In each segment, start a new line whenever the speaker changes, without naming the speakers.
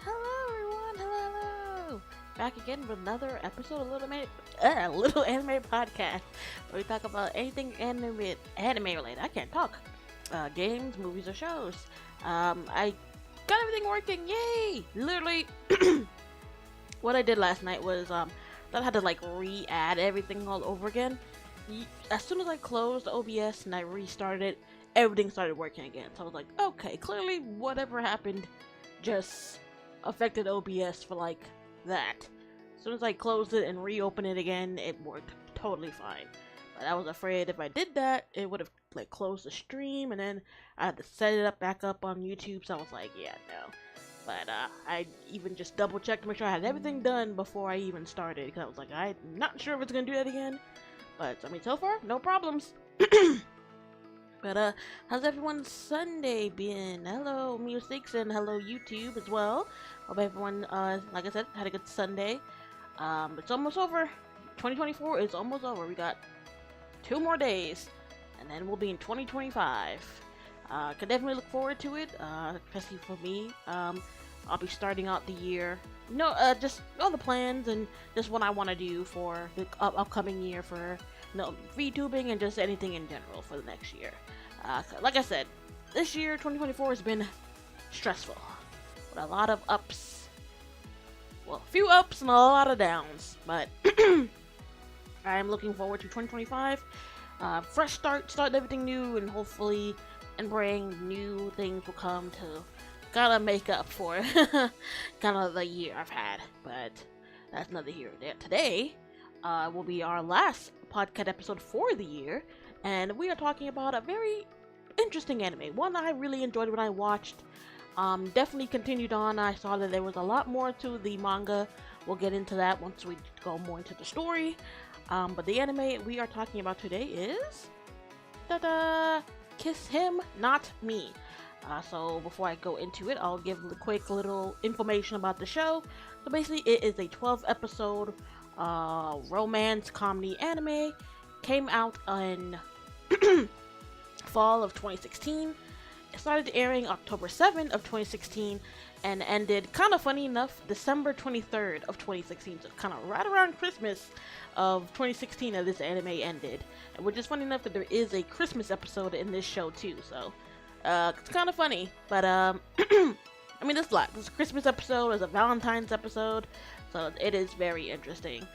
Hello everyone, hello. Back again with another episode of Little Anime Podcast, where we talk about anything anime related. I can't talk. Games, movies, or shows. I got everything working, yay! Literally, what I did last night was I had to like re-add everything all over again. As soon as I closed OBS and I restarted it, everything started working again. So I was like, okay, clearly whatever happened just affected OBS for like that. As soon as I closed it and reopened it again, it worked totally fine. But I was afraid if I did that, it would have like closed the stream, and then I had to set it up back up on YouTube. So I was like, yeah, no. But I even just double checked to make sure I had everything done before I even started, because I was like, I'm not sure if it's gonna do that again. But I mean, so far, no problems. But how's everyone's Sunday been? Hello, Musics, and hello, YouTube as well. Hope everyone, like I said, had a good Sunday. It's almost over. 2024 is almost over. We got 2 more days, and then we'll be in 2025. Can definitely look forward to it, especially for me. I'll be starting out the year. Just all the plans and just what I want to do for the upcoming year for VTubing and just anything in general for the next year. Like I said, this year, 2024, has been stressful with a lot of ups. Well, a few ups and a lot of downs, but I'm looking forward to 2025. Fresh start everything new, and hopefully, and praying new things will come to gotta make up for kind of the year I've had. But that's another here or there. Today will be our last podcast episode for the year, and we are talking about a very interesting anime, one I really enjoyed when I watched. Definitely continued on. I saw that there was a lot more to the manga. We'll get into that once we go more into the story. But the anime we are talking about today is Kiss Him Not Me. So before I go into it, I'll give a quick little information about the show. So basically, it is a 12 episode romance comedy anime. Came out in fall of 2016. It started airing October 7th of 2016 and ended, kind of funny enough, December 23rd of 2016. So kind of right around Christmas of 2016 that this anime ended. Which is funny enough that there is a Christmas episode in this show too. So it's kind of funny. But I mean, there's a lot. There's a Christmas episode, there's a Valentine's episode. So it is very interesting.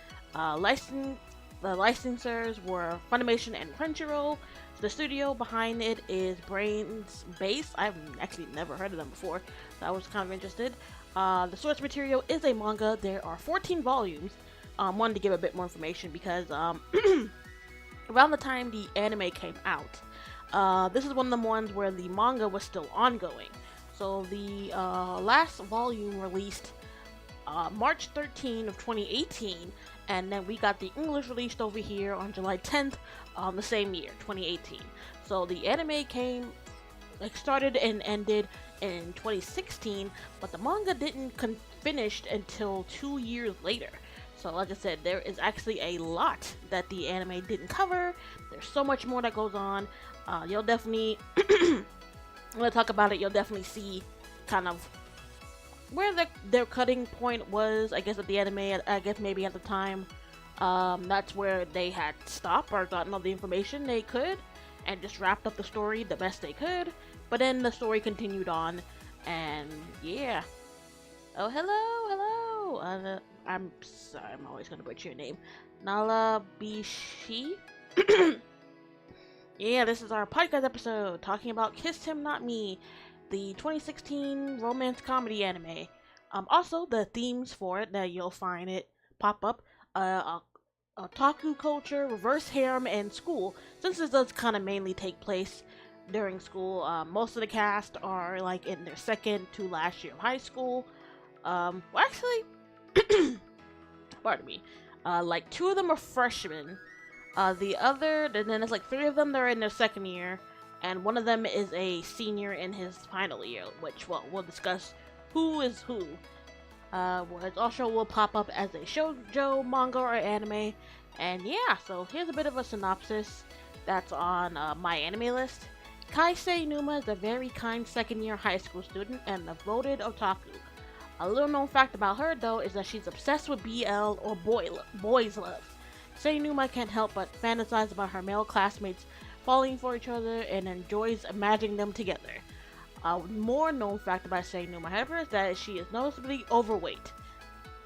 The licensors were Funimation and Crunchyroll. The studio behind it is Brains Base. I've actually never heard of them before, so I was kind of interested. The source material is a manga. There are 14 volumes. Wanted to give a bit more information because around the time the anime came out, this is one of the ones where the manga was still ongoing. So the last volume released March 13 of 2018, and then we got the English released over here on July 10th the same year, 2018. So the anime started and ended in 2016, but the manga didn't finish until 2 years later. So like I said, there is actually a lot that the anime didn't cover. There's so much more that goes on. You'll definitely, when I talk about it, you'll definitely see kind of where their cutting point was, I guess, at the anime. I guess maybe at the time, that's where they had stopped or gotten all the information they could and just wrapped up the story the best they could. But then the story continued on, and yeah. Oh, hello. I'm sorry, I'm always gonna butcher your name. Nala Bishi. Yeah, this is our podcast episode talking about Kiss Him Not Me, the 2016 romance comedy anime. Also, the themes for it that you'll find it pop up, otaku culture, reverse harem, and school. Since this does kind of mainly take place during school, most of the cast are like in their second to last year of high school. Well, actually, pardon me. Like 2 of them are freshmen. And then there's like 3 of them that are in their second year. And one of them is a senior in his final year, which we'll discuss who is who. It also will pop up as a shoujo manga or anime. And yeah, so here's a bit of a synopsis that's on my anime list. Kaisei Numa is a very kind second-year high school student and a devoted otaku. A little known fact about her, though, is that she's obsessed with BL or boys love. Seinuma can't help but fantasize about her male classmates falling for each other and enjoys imagining them together. A more known fact about Seinuma, however, is that she is noticeably overweight.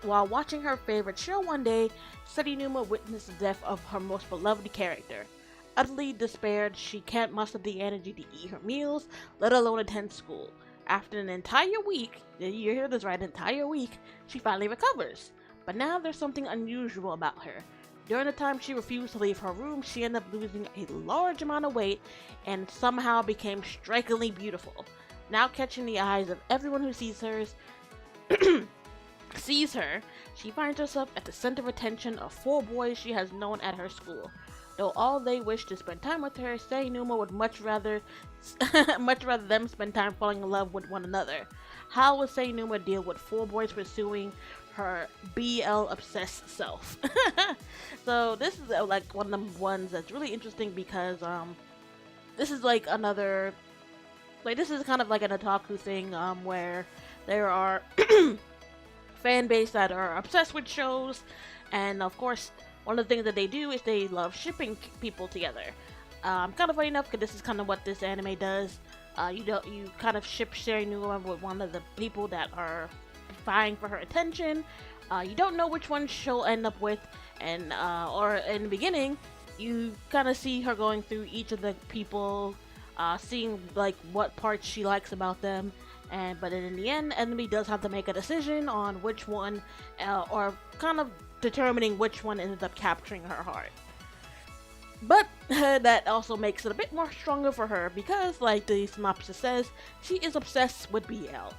While watching her favorite show one day, Seinuma witnessed the death of her most beloved character. Utterly despaired, she can't muster the energy to eat her meals, let alone attend school. After an entire week, you hear this right, an entire week, she finally recovers. But now there's something unusual about her. During the time she refused to leave her room, she ended up losing a large amount of weight and somehow became strikingly beautiful. Now catching the eyes of everyone who sees her, she finds herself at the center of attention of 4 boys she has known at her school. Though all they wish to spend time with her, Seinuma would much rather them spend time falling in love with one another. How will Seinuma deal with 4 boys pursuing her BL obsessed self? So this is like one of the ones that's really interesting because this is like another, like, this is kind of like an otaku thing where there are fan base that are obsessed with shows, and of course one of the things that they do is they love shipping people together. Kind of funny enough, because this is kind of what this anime does. You kind of ship Seinuma with one of the people that are vying for her attention. You don't know which one she'll end up with, and or in the beginning, you kind of see her going through each of the people, seeing like what parts she likes about them. But in the end, enemy does have to make a decision on which one, or kind of determining which one ends up capturing her heart. But that also makes it a bit more stronger for her because, like the synopsis says, she is obsessed with BL.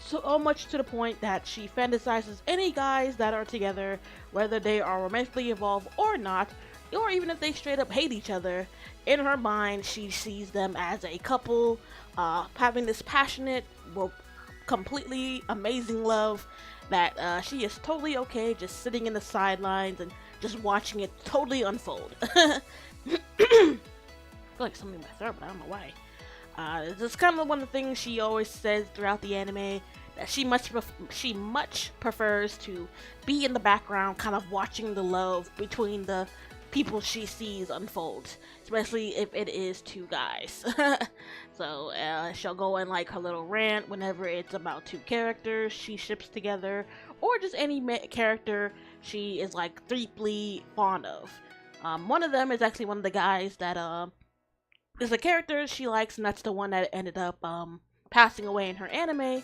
So much to the point that she fantasizes any guys that are together, whether they are romantically involved or not, or even if they straight up hate each other. In her mind, she sees them as a couple, having this passionate, well, completely amazing love that she is totally okay just sitting in the sidelines and just watching it totally unfold. I feel like something in my throat, but I don't know why. This is kind of one of the things she always says throughout the anime, that she much prefers to be in the background, kind of watching the love between the people she sees unfold, especially if it is 2 guys. So she'll go in like her little rant whenever it's about 2 characters she ships together, or just any character she is like deeply fond of. One of them is actually one of the guys that is a character she likes, and that's the one that ended up passing away in her anime.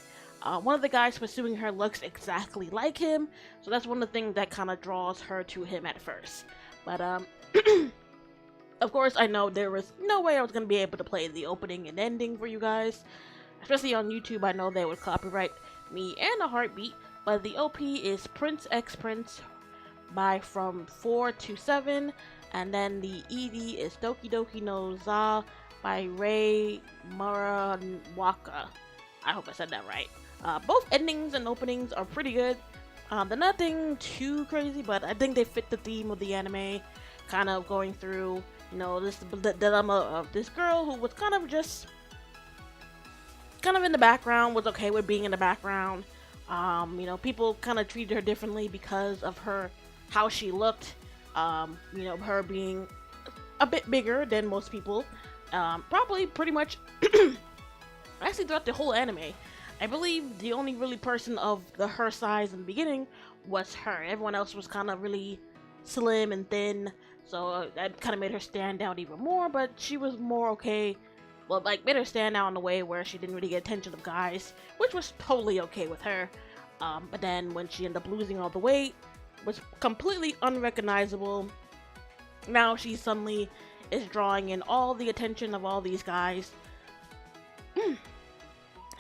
One of the guys pursuing her looks exactly like him, so that's one of the things that kind of draws her to him at first. But of course, I know there was no way I was going to be able to play the opening and ending for you guys. Especially on YouTube, I know they would copyright me and a heartbeat. But the OP is Prince X Prince by From 4 to 7. And then the ED is Doki Doki no Za by Rei Murawaka. I hope I said that right. Both endings and openings are pretty good. They're nothing too crazy, but I think they fit the theme of the anime. Kind of going through, the dilemma of this girl who was kind of in the background, was okay with being in the background. People kind of treated her differently because of how she looked. Her being a bit bigger than most people. Probably pretty much, actually throughout the whole anime. I believe the only really person of her size in the beginning was her. Everyone else was kind of really slim and thin, so that kind of made her stand out even more, but she was more okay. Well, like, made her stand out in a way where she didn't really get attention of guys, which was totally okay with her. But then when she ended up losing all the weight, was completely unrecognizable. Now she suddenly is drawing in all the attention of all these guys.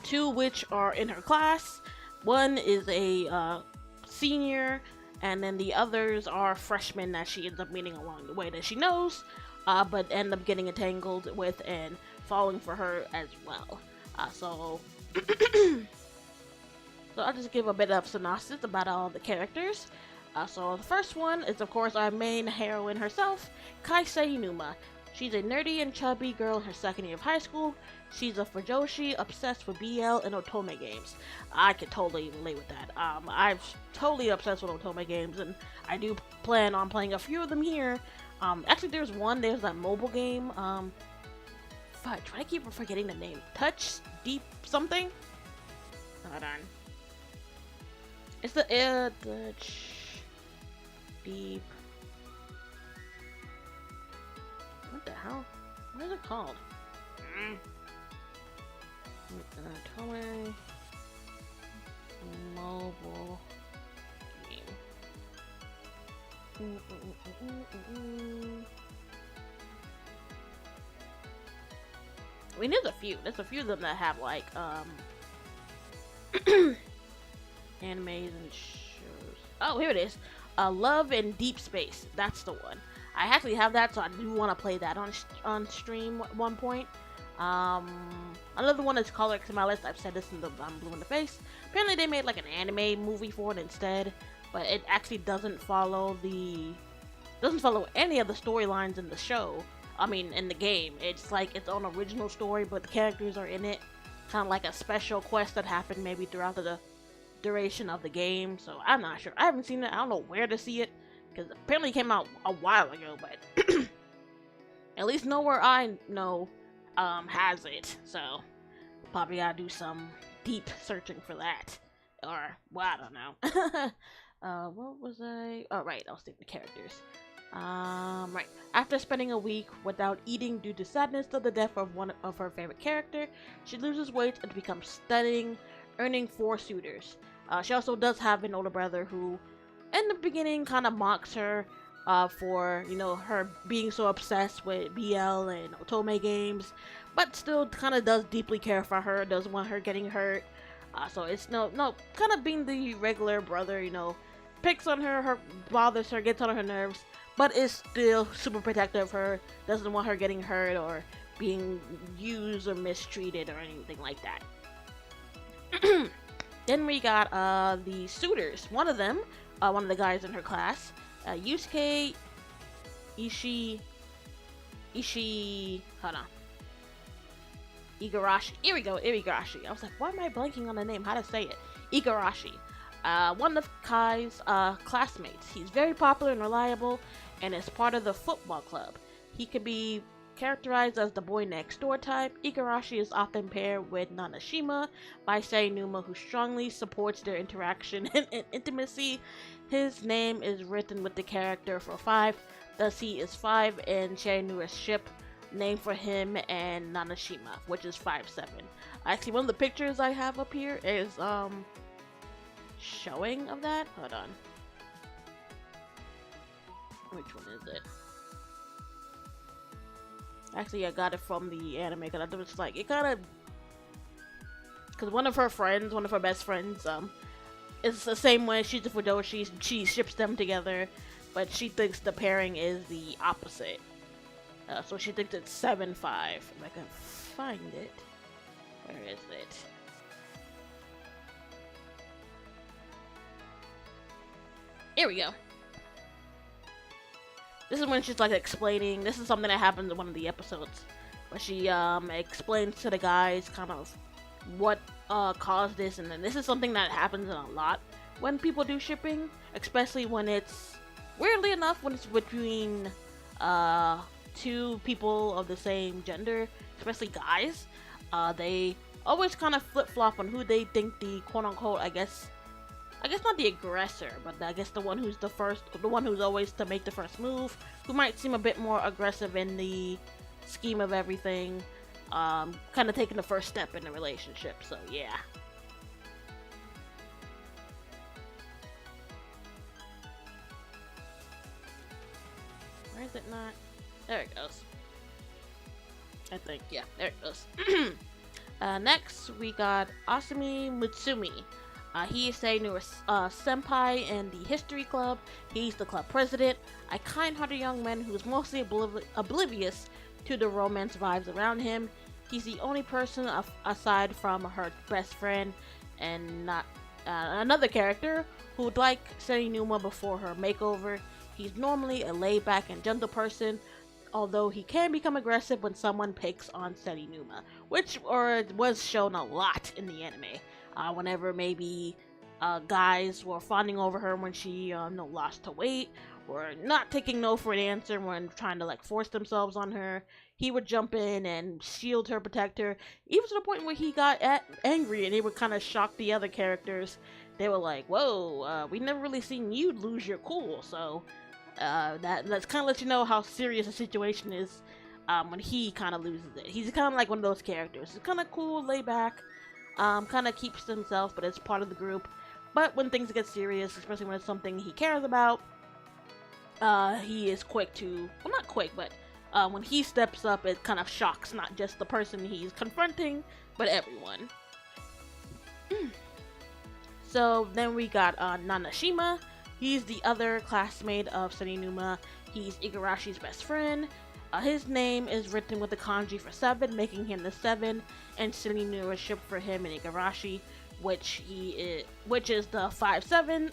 2 which are in her class. One is a senior, and then the others are freshmen that she ends up meeting along the way that she knows, but end up getting entangled with and falling for her as well. So I'll just give a bit of synopsis about all the characters. So the first one is, of course, our main heroine herself, Kai Seinuma. She's a nerdy and chubby girl in her second year of high school. She's a fujoshi, obsessed with BL and Otome games. I could totally relate with that. I'm totally obsessed with Otome games, and I do plan on playing a few of them here. Actually, there's that mobile game. Fudge, I keep forgetting the name. Touch Deep something? Hold on. It's the Deep. What the hell? What is it called? Toei mobile game. I mean, there's a few. There's a few of them that have like animes and shows. Oh, here it is. Love in Deep Space. That's the one. I actually have that, so I do want to play that on stream at one point. Another one is Color X in my list. I've said this in the Blue in the Face. Apparently, they made like an anime movie for it instead, but it actually doesn't follow any of the storylines in the show. I mean, in the game, it's like its own original story, but the characters are in it, kind of like a special quest that happened maybe throughout the duration of the game. So I'm not sure. I haven't seen it. I don't know where to see it, because apparently it came out a while ago, but at least nowhere I know has it. So probably gotta do some deep searching for that, or well, I don't know. What was I? Oh, right, I'll stick to characters. Right. After spending a week without eating due to sadness of the death of one of her favorite character, she loses weight and becomes stunning, earning 4 suitors. She also does have an older brother who, in the beginning, kind of mocks her for, her being so obsessed with BL and Otome games, but still kind of does deeply care for her, doesn't want her getting hurt. So it's kind of being the regular brother, picks on her, bothers her, gets on her nerves, but is still super protective of her, doesn't want her getting hurt or being used or mistreated or anything like that. Then we got the suitors. One of them, one of the guys in her class, Yusuke Igarashi. Here we go, Igarashi. I was like, why am I blanking on the name? How to say it? Igarashi. One of Kai's classmates. He's very popular and reliable, and is part of the football club. He could be characterized as the boy next door type. Igarashi is often paired with Nanashima by Seinuma, who strongly supports their interaction and intimacy. His name is written with the character for 5, thus he is 5 in Seinuma's ship, named for him and Nanashima, which is 5-7. Actually, one of the pictures I have up here is showing of that. Hold on. Which one is it? Actually, I got it from the anime because I was like, it kind of, because one of her best friends, it's the same way. She's a fujoshi. She ships them together, but she thinks the pairing is the opposite. So she thinks it's 7-5. If I can find it, where is it? Here we go. This is when she's like explaining. This is something that happens in one of the episodes, where she explains to the guys kind of what caused this, and then this is something that happens a lot when people do shipping, especially when it's, weirdly enough, when it's between 2 people of the same gender, especially guys. They always kind of flip-flop on who they think the quote-unquote, I guess not the aggressor, but I guess the one who's the one who's always to make the first move, who might seem a bit more aggressive in the scheme of everything, kind of taking the first step in the relationship. So yeah. Where is it not? There it goes. I think, yeah, there it goes. Next, we got Asumi Mutsumi. He is Seinuma's senpai in the history club. He's the club president, a kind-hearted young man who's mostly oblivious to the romance vibes around him. He's the only person aside from her best friend and not another character who'd like Seinuma before her makeover. He's normally a laid-back and gentle person, although he can become aggressive when someone picks on Serenuma, which was shown a lot in the anime. Whenever maybe guys were fawning over her when she lost to weight, or not taking no for an answer when trying to like force themselves on her, he would jump in and shield her, protect her, even to the point where he got angry and it would kind of shock the other characters. They were like, "Whoa, we never really seen you lose your cool." So that's kind of let you know how serious the situation is when he kind of loses it. He's kind of like one of those characters. He's kind of cool, laid back, kind of keeps to himself, but it's part of the group. But when things get serious, especially when it's something he cares about, he is quick to, well, not quick, but when he steps up, it kind of shocks not just the person he's confronting, but everyone. So then we got Nanashima. He's the other classmate of Serenuma. He's Igarashi's best friend. His name is written with the kanji for 7, making him the 7, and Serenuma ship for him and Igarashi, which is the 5-7.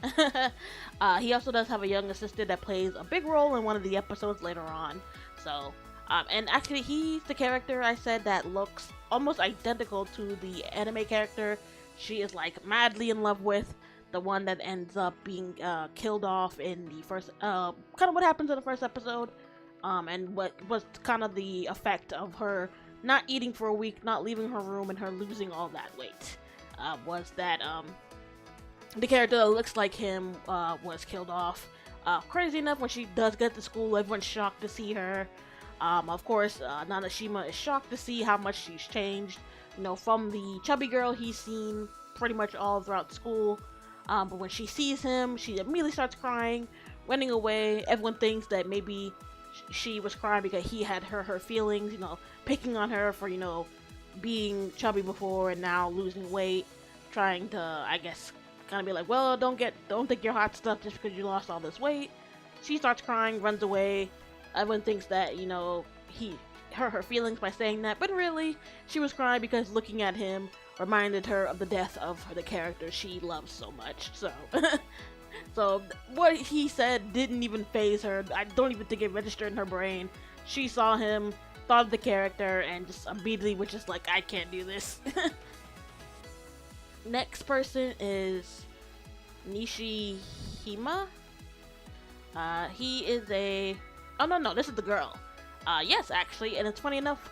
He also does have a young sister that plays a big role in one of the episodes later on. So, and actually he's the character I said that looks almost identical to the anime character she is like madly in love with, the one that ends up being killed off in the first, kind of what happens in the first episode, and what was kind of the effect of her not eating for a week, not leaving her room, and her losing all that weight. Was that the character that looks like him was killed off. Crazy enough, when she does get to school, everyone's shocked to see her. Of course, Nanashima is shocked to see how much she's changed. You know, from the chubby girl he's seen pretty much all throughout school. But when she sees him, she immediately starts crying, running away. Everyone thinks that maybe she was crying because he had her feelings, you know, picking on her for, you know, being chubby before and now losing weight, trying to, I guess, kind of be like, well, don't think you're hot stuff just because you lost all this weight. She starts crying, runs away. Everyone thinks that, you know, he hurt her feelings by saying that, but really, she was crying because looking at him reminded her of the death of the character she loves so much. So, so what he said didn't even faze her. I don't even think it registered in her brain. She saw him, thought of the character, and just immediately was just like, I can't do this. Next person is Nishihima. He is a... Oh, no, this is the girl. Yes, actually, and it's funny enough,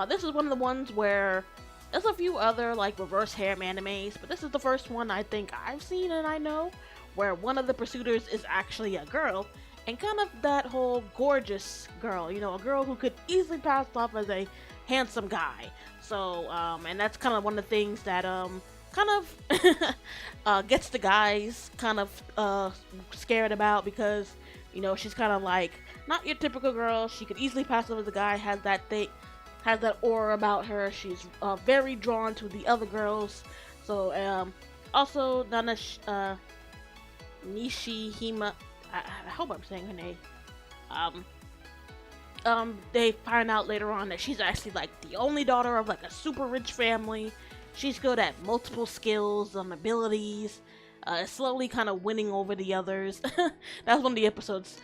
this is one of the ones where there's a few other, like, reverse harem animes, but this is the first one I think I've seen and I know, where one of the pursuers is actually a girl, and kind of that whole gorgeous girl, you know, a girl who could easily pass off as a handsome guy. So, and that's kind of one of the things that, kind of, gets the guys kind of, scared about, because, you know, she's kind of like, not your typical girl. She could easily pass off as a guy, has that aura about her. She's very drawn to the other girls. So, also, Nishihima, I hope I'm saying her name. They find out later on that she's actually, like, the only daughter of, like, a super rich family. She's good at multiple skills, abilities, slowly kind of winning over the others. That's one of the episodes,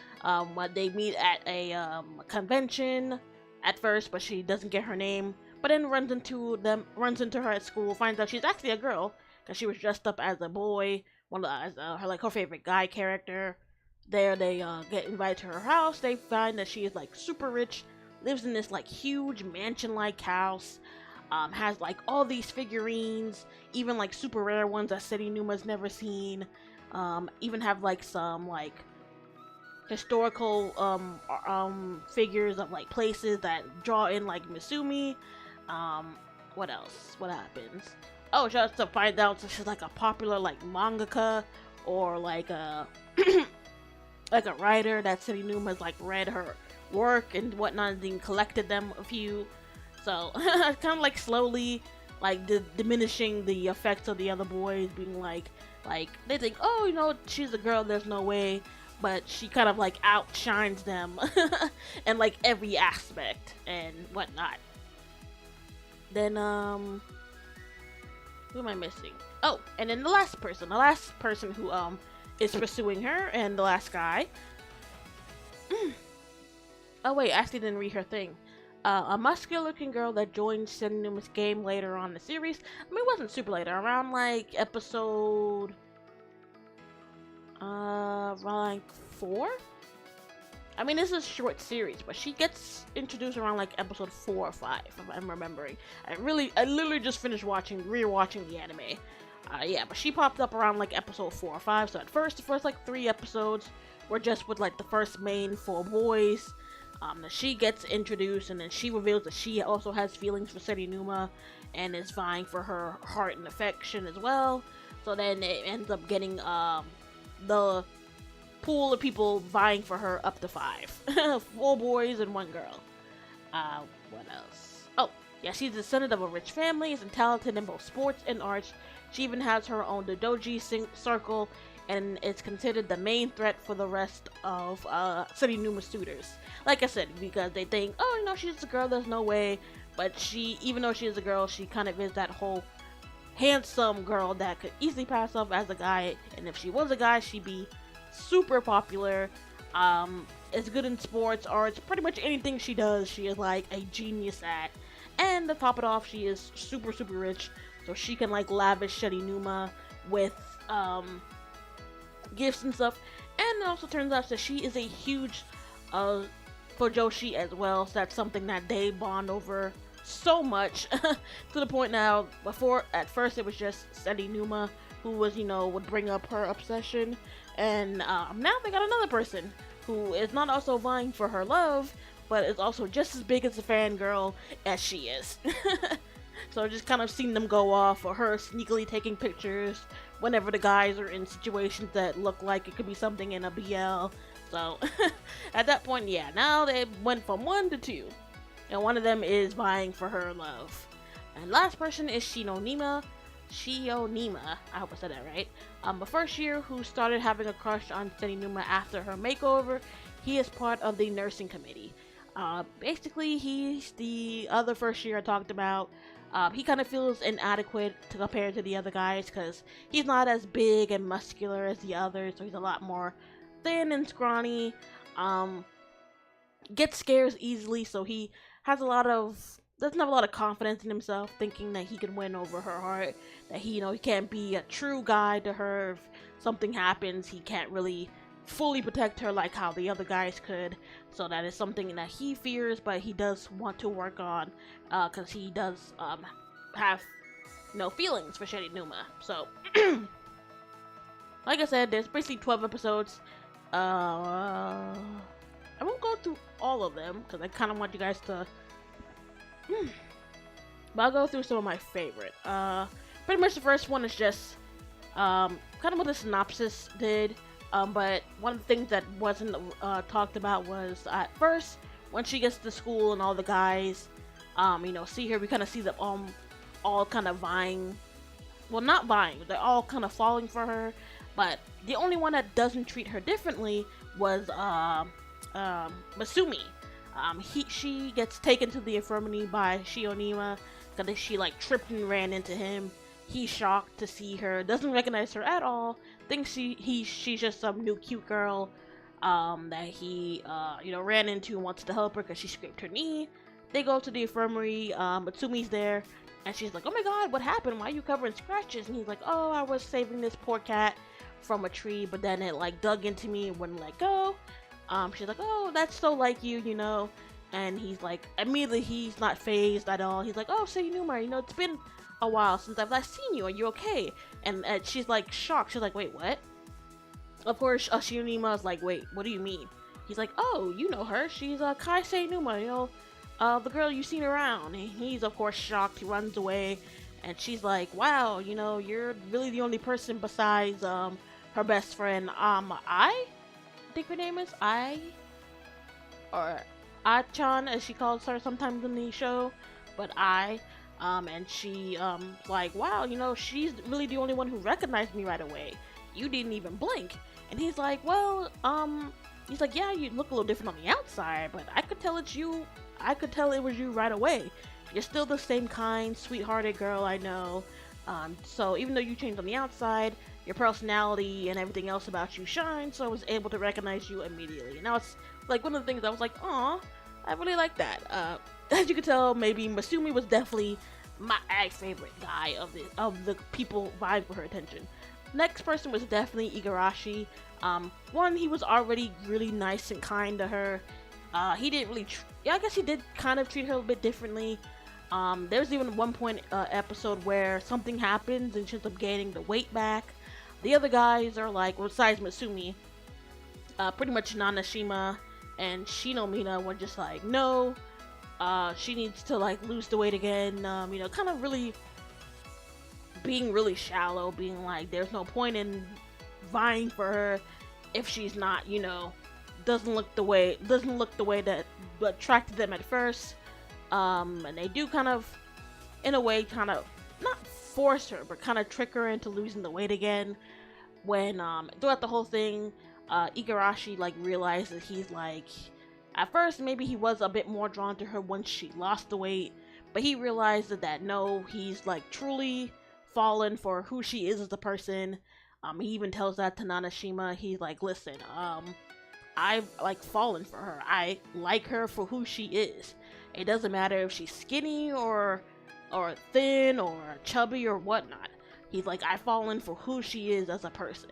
when they meet at a convention at first, but she doesn't get her name, but then runs into her at school, finds out she's actually a girl, because she was dressed up as a boy, her favorite guy character. There they get invited to her house. They find that she is like super rich, lives in this like huge mansion-like house, has like all these figurines, even like super rare ones that Serinuma's never seen, even have like some like historical figures of like places that draw in like Misumi. What else? What happens? Oh, just to find out she's like a popular like mangaka, or like a like a writer that Serinuma's like read her work and whatnot and then collected them a few. So kind of like slowly like diminishing the effects of the other boys, being like they think, oh, you know, she's a girl, there's no way, but she kind of like outshines them in like every aspect and whatnot. Then who am I missing? Oh, and then the last person who is pursuing her, and the last guy Oh wait, I actually didn't read her thing. A muscular-looking girl that joined Seninuma's game later on in the series. I mean, it wasn't super later. Around like episode, around like 4. I mean, this is a short series, but she gets introduced around like episode 4 or 5, if I'm remembering. I literally just finished rewatching the anime. Yeah, but she popped up around like episode 4 or 5. So at first, the first like 3 episodes were just with like the first main 4 boys. That she gets introduced, and then she reveals that she also has feelings for Serinuma, and is vying for her heart and affection as well. So then it ends up getting the pool of people vying for her up to 5. 4 boys and 1 girl. What else? Oh, yeah, she's the descendant of a rich family, is talented in both sports and arts. She even has her own doji circle, and is considered the main threat for the rest of Serinuma suitors. Like I said, because they think, oh, you know, she's a girl, there's no way. But she, even though she is a girl, she kind of is that whole handsome girl that could easily pass off as a guy. And if she was a guy, she'd be super popular. Is good in sports, arts, pretty much anything she does, she is like a genius at. And to top it off, she is super, super rich, so she can like lavish Serinuma with gifts and stuff. And it also turns out that she is a huge Fujoshi as well, so that's something that they bond over so much to the point now. Before, at first, it was just Serinuma who was, you know, would bring up her obsession, and now they got another person who is not also vying for her love, but is also just as big as a fangirl as she is. So just kind of seeing them go off, or her sneakily taking pictures whenever the guys are in situations that look like it could be something in a BL. So at that point, yeah, now they went from 1 to 2, and one of them is vying for her love. And last person is Shionima. I hope I said that right. The first year who started having a crush on Serinuma after her makeover. He is part of the nursing committee. Basically, he's the other first year I talked about. He kind of feels inadequate to compare to the other guys because he's not as big and muscular as the others, so he's a lot more thin and scrawny. Gets scared easily, so he has doesn't have a lot of confidence in himself, thinking that he can win over her heart, that he can't be a true guy to her. If something happens, he can't really fully protect her like how the other guys could. So that is something that he fears, but he does want to work on, because he does have feelings for Serinuma. So like I said, there's basically 12 episodes. I won't go through all of them because I kind of want you guys to but I'll go through some of my favorite. Pretty much the first one is just kind of what the synopsis did. But one of the things that wasn't talked about was at first when she gets to school and all the guys, see her. We kind of see them all kind of vying. Well, not vying. They're all kind of falling for her. But the only one that doesn't treat her differently was Masumi. She gets taken to the infirmary by Shionima because she like tripped and ran into him. He's shocked to see her, doesn't recognize her at all, thinks she's just some new cute girl that he ran into and wants to help her because she scraped her knee. They go to the infirmary. Matsumi's there, and she's like, "Oh my God, what happened? Why are you covered in scratches?" And he's like, "Oh, I was saving this poor cat from a tree, but then it like dug into me and wouldn't let go." She's like, "Oh, that's so like you, And he's like, immediately he's not phased at all. He's like, "Oh, Serinuma, it's been a while since I've last seen you. Are you okay?" And she's like shocked. She's like, "Wait, what?" Of course, Serinuma is like, "Wait, what do you mean?" He's like, "Oh, you know her. She's Kai Serinuma, the girl you've seen around." And he's of course shocked. He runs away, and she's like, "Wow, you're really the only person besides her best friend, I think her name is or Achan, as she calls her sometimes in the show, but and she like, wow, she's really the only one who recognized me right away. You didn't even blink." And he's like, "Well, he's like, yeah, you look a little different on the outside, but I could tell it's you. I could tell it was you right away. You're still the same kind, sweethearted girl I know. So even though you changed on the outside, your personality and everything else about you shines, so I was able to recognize you immediately." And that's like one of the things I was like, aw, I really like that. As you can tell, maybe Masumi was definitely my favorite guy of the people vying for her attention. Next person was definitely Igarashi. One, he was already really nice and kind to her. He didn't really, yeah, I guess he did kind of treat her a bit differently. There's even one point episode where something happens and she ends up gaining the weight back. The other guys are like, well, besides Masumi, pretty much Nanashima and Shinomina were just like, no, she needs to like lose the weight again. Kind of really being really shallow, being like, there's no point in vying for her if she's not, doesn't look the way that attracted them at first. And they do kind of, in a way, kind of not force her, but kind of trick her into losing the weight again. When throughout the whole thing, Igarashi like realized that he's like, at first maybe he was a bit more drawn to her once she lost the weight, but he realized that no, he's like truly fallen for who she is as a person. He even tells that to Nanashima. He's like, listen, I've like fallen for her. I like her for who she is. It doesn't matter if she's skinny or thin or chubby or whatnot. He's like, I've fallen for who she is as a person.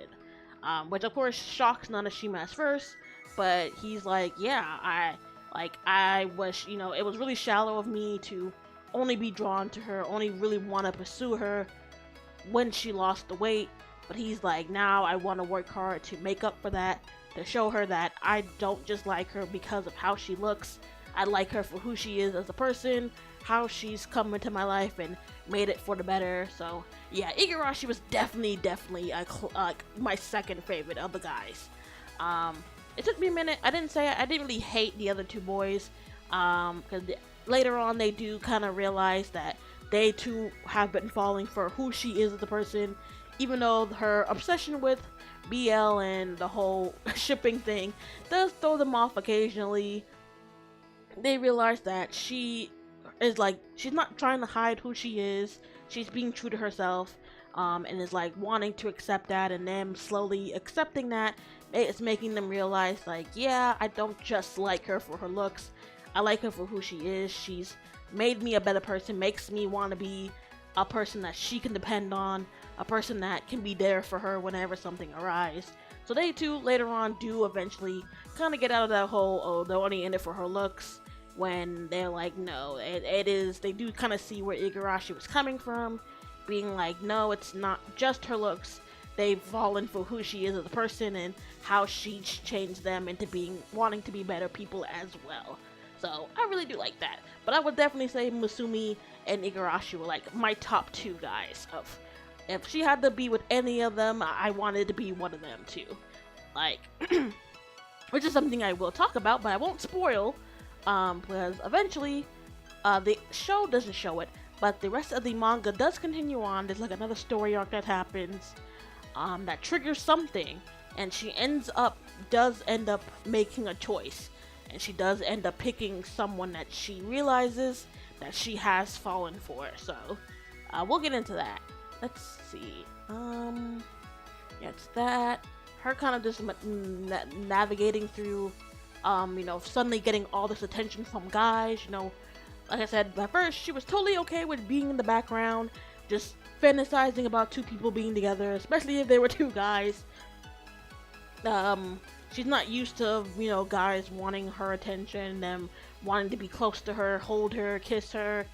Which of course shocks Nanashima at first, but he's like, yeah, I was, it was really shallow of me to only be drawn to her, only really want to pursue her when she lost the weight. But he's like, now I want to work hard to make up for that, to show her that I don't just like her because of how she looks. I like her for who she is as a person, how she's come into my life and made it for the better. So yeah, Igarashi was definitely my second favorite of the guys. It took me a minute. I didn't really hate the other two boys, because later on they do kind of realize that they too have been falling for who she is as a person, even though her obsession with BL and the whole shipping thing does throw them off occasionally. They realize that she is like, she's not trying to hide who she is. She's being true to herself, and is like wanting to accept that, and them slowly accepting that, it's making them realize like, yeah, I don't just like her for her looks. I like her for who she is. She's made me a better person, makes me want to be a person that she can depend on, a person that can be there for her whenever something arises. So they too later on do eventually kind of get out of that whole, oh, they're only in it for her looks, when they're like, no, it is, they do kind of see where Igarashi was coming from, being like, no, it's not just her looks. They've fallen for who she is as a person and how she's changed them into wanting to be better people as well. So I really do like that. But I would definitely say Masumi and Igarashi were like my top two guys. If she had to be with any of them, I wanted to be one of them too. Like, which is something I will talk about, but I won't spoil, because eventually, the show doesn't show it, but the rest of the manga does continue on. There's like another story arc that happens, that triggers something, and she does end up making a choice. And she does end up picking someone that she realizes that she has fallen for. So, we'll get into that. Let's see. Yeah, it's that. Her kind of just navigating through, suddenly getting all this attention from guys. Like I said, at first she was totally okay with being in the background, just fantasizing about two people being together, especially if they were two guys. She's not used to, guys wanting her attention, them wanting to be close to her, hold her, kiss her,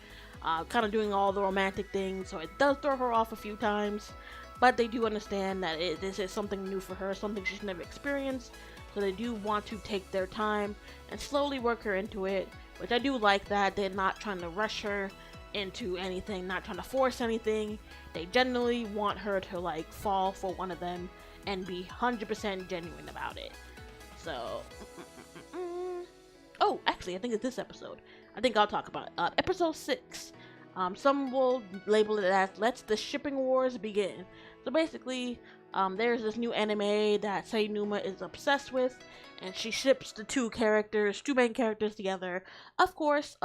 kind of doing all the romantic things, so it does throw her off a few times, but they do understand that this is something new for her, something she's never experienced, so they do want to take their time and slowly work her into it, which I do like that. They're not trying to rush her into anything, not trying to force anything. They genuinely want her to, like, fall for one of them and be 100% genuine about it. So, oh, actually, I think it's this episode. I think I'll talk about it. Episode 6. Some will label it as "Let's the Shipping Wars Begin." So basically, there's this new anime that Saenuma is obsessed with, and she ships the two main characters together. Of course,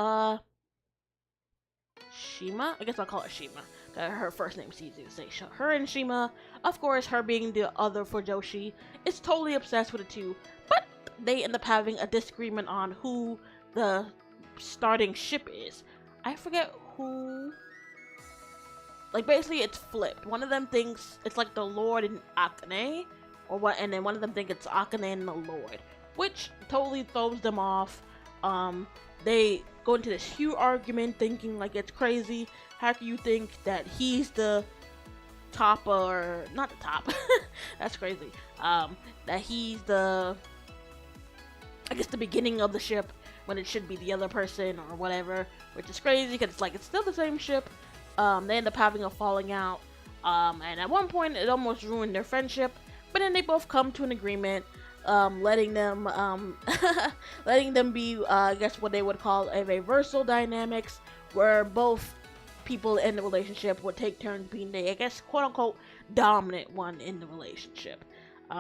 Shima? I guess I'll call her Shima. Her first name's easy to say. Her and Shima, of course, her being the other for Joshi, is totally obsessed with the two. But they end up having a disagreement on who the starting ship is. I forget who. Like, basically, it's flipped. One of them thinks it's like the Lord and Akane, or what, and then one of them thinks it's Akane and the Lord, which totally throws them off. They go into this huge argument, thinking like it's crazy. How can you think that he's the top, or not the top? That's crazy. That he's the, I guess, the beginning of the ship when it should be the other person or whatever, which is crazy because it's like it's still the same ship. They end up having a falling out, and at one point it almost ruined their friendship, but then they both come to an agreement, letting them be, I guess what they would call a reversal dynamics, where both people in the relationship would take turns being the, I guess, quote unquote, dominant one in the relationship.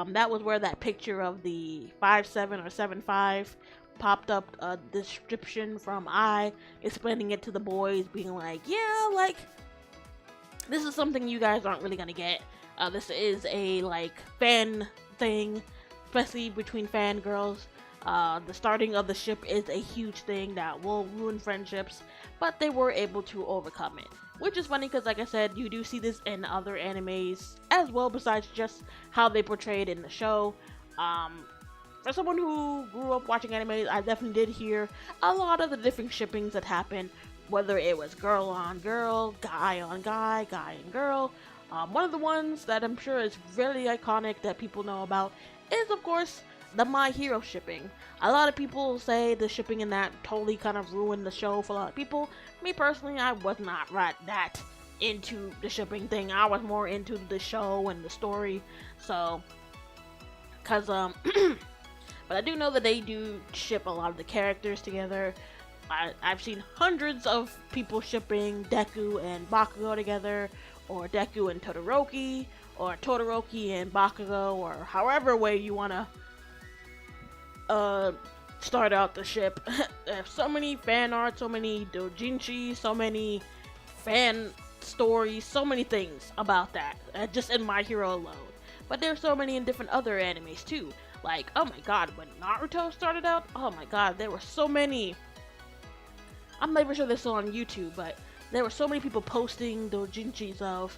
That was where that picture of the 5'7" or 7'5" popped up, a description from I explaining it to the boys, being like, yeah, like, this is something you guys aren't really gonna get. This is a, like, fan thing, especially between fangirls. The starting of the ship is a huge thing that will ruin friendships, but they were able to overcome it. Which is funny because, like I said, you do see this in other animes as well, besides just how they portray it in the show. For someone who grew up watching anime, I definitely did hear a lot of the different shippings that happened, whether it was girl on girl, guy on guy, guy and girl. One of the ones that I'm sure is really iconic that people know about is, of course, the My Hero shipping. A lot of people say the shipping in that totally kind of ruined the show for a lot of people. Me personally, I was not that into the shipping thing. I was more into the show and the story. So, but I do know that they do ship a lot of the characters together. I've seen hundreds of people shipping Deku and Bakugo together, or Deku and Todoroki, or Todoroki and Bakugo, or however way you want to start out the ship. There's so many fan art, so many doujinshi, so many fan stories, so many things about that, just in My Hero alone. But there's so many in different other animes too. Like, oh my god, when Naruto started out, oh my god, there were so many. I'm not even sure they're still on YouTube, but there were so many people posting doujinshis of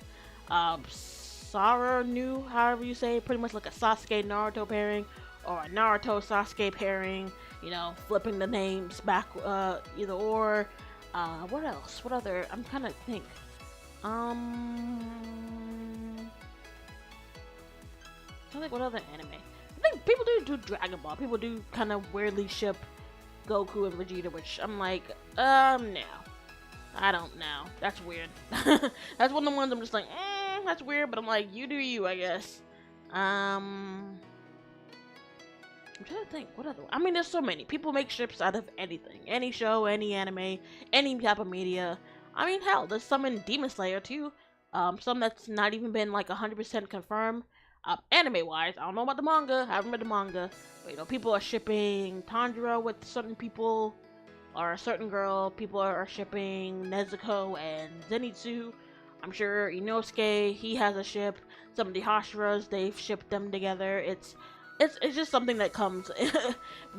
Saranu, however you say, pretty much like a Sasuke Naruto pairing, or a Naruto Sasuke pairing, you know, flipping the names back, either or. What else? What other? I'm trying to think. I don't think what other anime. I think people do Dragon Ball. People do kind of weirdly ship Goku and Vegeta, which I'm like, no. I don't know. That's weird. That's one of the ones I'm just like, that's weird, but I'm like, you do you, I guess. I'm trying to think, what other, I mean, there's so many. People make ships out of anything. Any show, any anime, any type of media. I mean, hell, there's some in Demon Slayer, too. Some that's not even been, like, 100% confirmed. Anime-wise, I don't know about the manga. I haven't read the manga. But, you know, people are shipping Tanjiro with certain people, or a certain girl. People are shipping Nezuko and Zenitsu. I'm sure Inosuke, he has a ship. Some of the Hashiras, they've shipped them together. It's just something that comes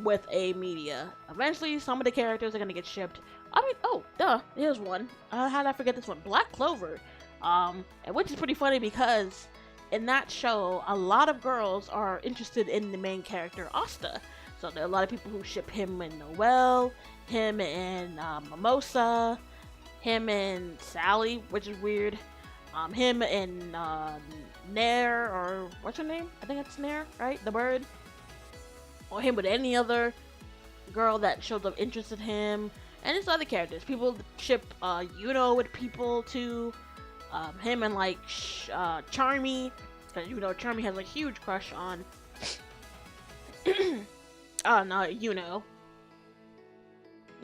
with a media. Eventually, some of the characters are gonna get shipped. I mean, oh, duh, here's one. How did I forget this one? Black Clover. And which is pretty funny because in that show, a lot of girls are interested in the main character, Asta. So there are a lot of people who ship him and Noelle, him and Mimosa, him and Sally, which is weird. Him and Nair, or what's her name? I think it's Nair, right? The bird. Or him with any other girl that shows up interest in him. And it's other characters. People ship Yuno with people too. Him and like Charmy, because you know Charmy has a huge crush on Yuno.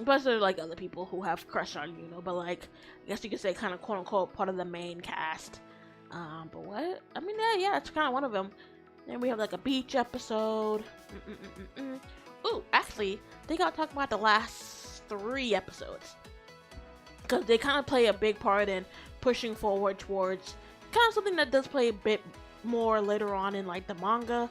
Plus there's like other people who have crush on Yuno, but like I guess you could say kind of quote unquote part of the main cast. But what? I mean, yeah, it's kind of one of them. Then we have like a beach episode. Ooh, actually, I think I'll talk about the last 3 episodes, because they kind of play a big part in pushing forward towards kind of something that does play a bit more later on in like the manga.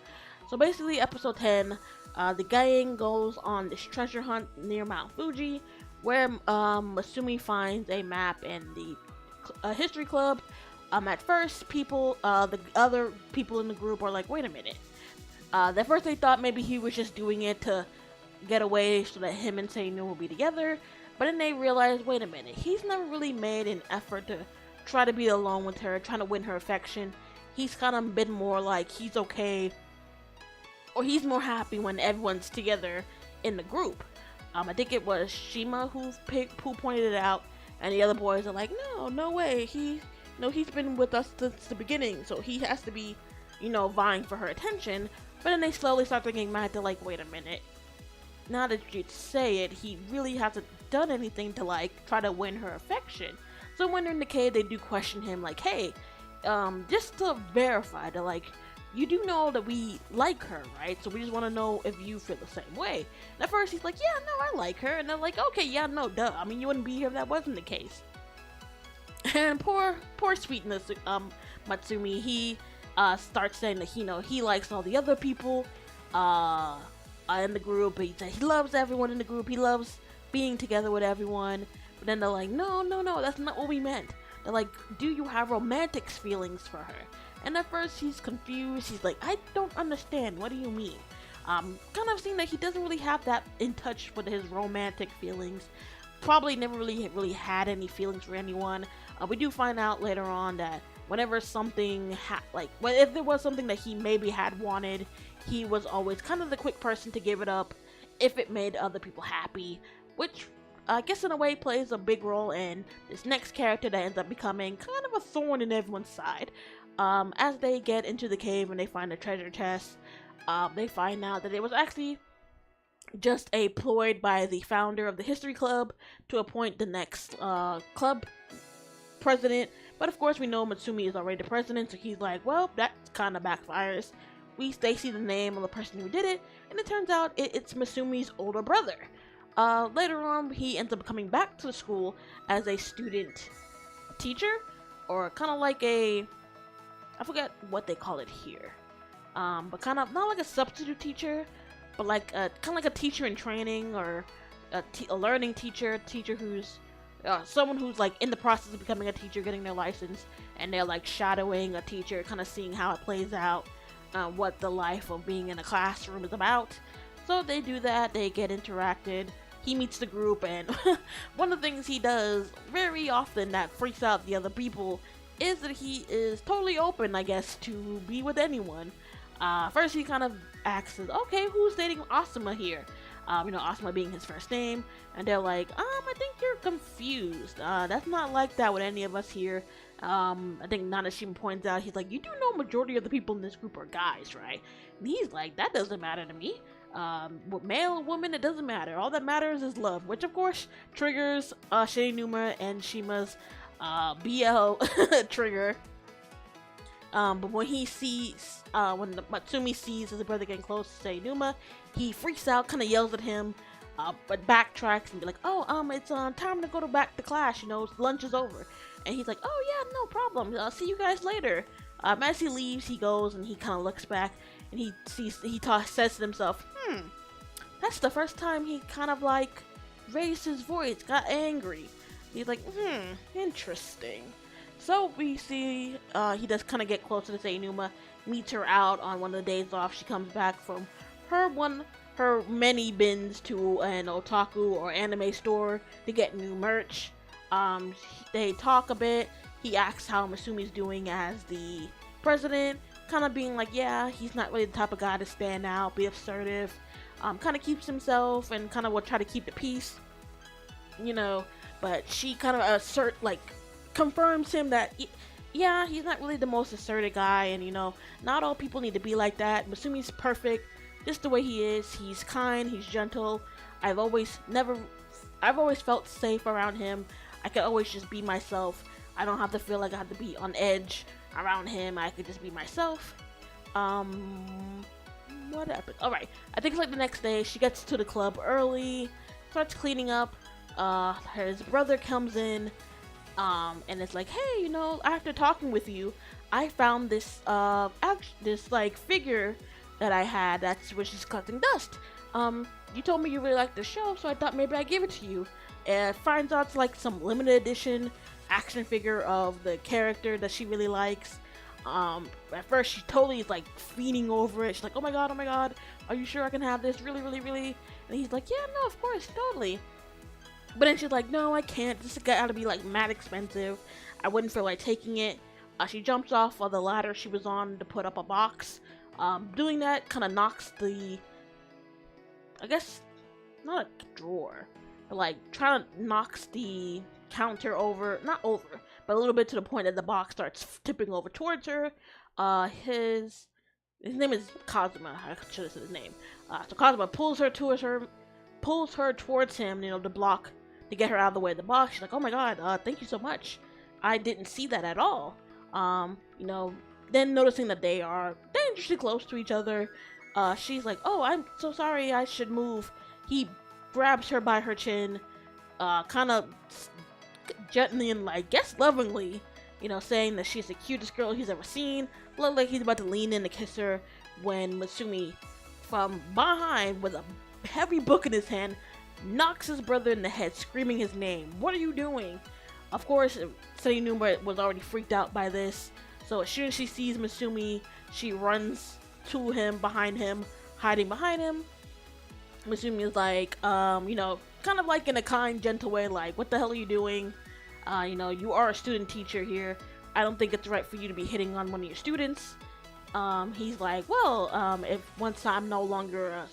So basically, episode 10 The gang goes on this treasure hunt near Mount Fuji, where Masumi finds a map in the history club. At first, the other people in the group are like, "Wait a minute." At first, they thought maybe he was just doing it to get away so that him and Seinu will be together. But then they realized, wait a minute, he's never really made an effort to try to be alone with her, trying to win her affection. He's kind of been more like he's okay, or he's more happy when everyone's together in the group. I think it was Shima who pointed it out, and the other boys are like, no way, he's been with us since the beginning, so he has to be, vying for her attention. But then they slowly start thinking back to like, wait a minute, now that you say it, he really hasn't done anything to like try to win her affection. So when they're in the cave, they do question him like, hey, just to verify that like, you do know that we like her, right? So we just want to know if you feel the same way. And at first he's like, yeah, no, I like her. And they're like, okay, yeah, no, duh. I mean, you wouldn't be here if that wasn't the case. And poor sweetness, Matsumi, he starts saying that he likes all the other people in the group. He loves everyone in the group. He loves being together with everyone. But then they're like, no, that's not what we meant. They're like, do you have romantic feelings for her? And at first he's confused. He's like, I don't understand. What do you mean? Kind of seeing that he doesn't really have that in touch with his romantic feelings. Probably never really had any feelings for anyone. We do find out later on that whenever something if there was something that he maybe had wanted, he was always kind of the quick person to give it up if it made other people happy, which I guess in a way plays a big role in this next character that ends up becoming kind of a thorn in everyone's side. As they get into the cave and they find a treasure chest, they find out that it was actually just a ploy by the founder of the history club to appoint the next club president. But of course we know Matsumi is already the president, so he's like, well, that kind of backfires. They see the name of the person who did it, and it turns out it's Masumi's older brother. Later on, he ends up coming back to the school as a student teacher, or kind of like I forget what they call it here, but kind of not like a substitute teacher, but like kind of like a teacher in training, or a learning teacher who's someone who's like in the process of becoming a teacher, getting their license, and they're like shadowing a teacher, kind of seeing how it plays out, what the life of being in a classroom is about. So they do that, they get interacted, he meets the group, and one of the things he does very often that freaks out the other people is that he is totally open, I guess, to be with anyone. First he kind of asks, okay, who's dating Asuma here? Asuma being his first name, and they're like, I think you're confused. That's not like that with any of us here. I think Nanashima points out, he's like, you do know majority of the people in this group are guys, right? And he's like, that doesn't matter to me. Male or woman, it doesn't matter. All that matters is love, which of course triggers Shinuma and Shima's BL trigger. But when he sees, when Matsumi sees his brother getting close to Shinuma, he freaks out, kind of yells at him, but backtracks and be like, it's time to go back to class, lunch is over. And he's like, oh yeah, no problem, I'll see you guys later. As he leaves, he goes and he kind of looks back, and he says to himself, that's the first time he kind of like raised his voice, got angry. He's like, interesting. So we see he does kind of get closer to Seinuma, meets her out on one of the days off. She comes back from her many bins to an otaku or anime store to get new merch. They talk a bit. He asks how Masumi's doing as the president, kind of being like, yeah, he's not really the type of guy to stand out, be assertive, kind of keeps himself and kind of will try to keep the peace, but she kind of confirms him that yeah, he's not really the most assertive guy, and not all people need to be like that. Masumi's perfect just the way he is. He's kind, he's gentle. I've always felt safe around him. I could always just be myself. I don't have to feel like I have to be on edge around him. I could just be myself. What happened? Alright, I think it's like the next day. She gets to the club early, starts cleaning up. His brother comes in, and it's like, hey, after talking with you, I found this figure that I had that's which is collecting dust. You told me you really liked the show, so I thought maybe I'd give it to you. It finds out it's like some limited edition action figure of the character that she really likes. At first she totally is like fiending over it. She's like, oh my god, are you sure I can have this? Really, really, really? And he's like, yeah, no, of course, totally. But then she's like, no, I can't. This has got to be like mad expensive. I wouldn't feel like taking it. She jumps off of the ladder she was on to put up a box. Doing that kind of knocks the, I guess, not a drawer, but like trying to knocks the counter over, not over, but a little bit to the point that the box starts tipping over towards her. His name is Kazuma. I should have said his name. So Kazuma pulls her towards him, to block, to get her out of the way of the box. She's like, oh my god, thank you so much. I didn't see that at all. Then noticing that they are dangerously close to each other, she's like, oh, I'm so sorry, I should move. He grabs her by her chin, kind of gently and, I guess, lovingly, saying that she's the cutest girl he's ever seen. Looked like he's about to lean in to kiss her when Mutsumi, from behind, with a heavy book in his hand, knocks his brother in the head, screaming his name. What are you doing? Of course, Senninuma was already freaked out by this, so as soon as she sees Mutsumi, she runs to him, behind him, hiding behind him. Mutsumi is like, kind of like in a kind, gentle way, like, what the hell are you doing? You are a student teacher here. I don't think it's right for you to be hitting on one of your students. He's like, well, if once I'm no longer a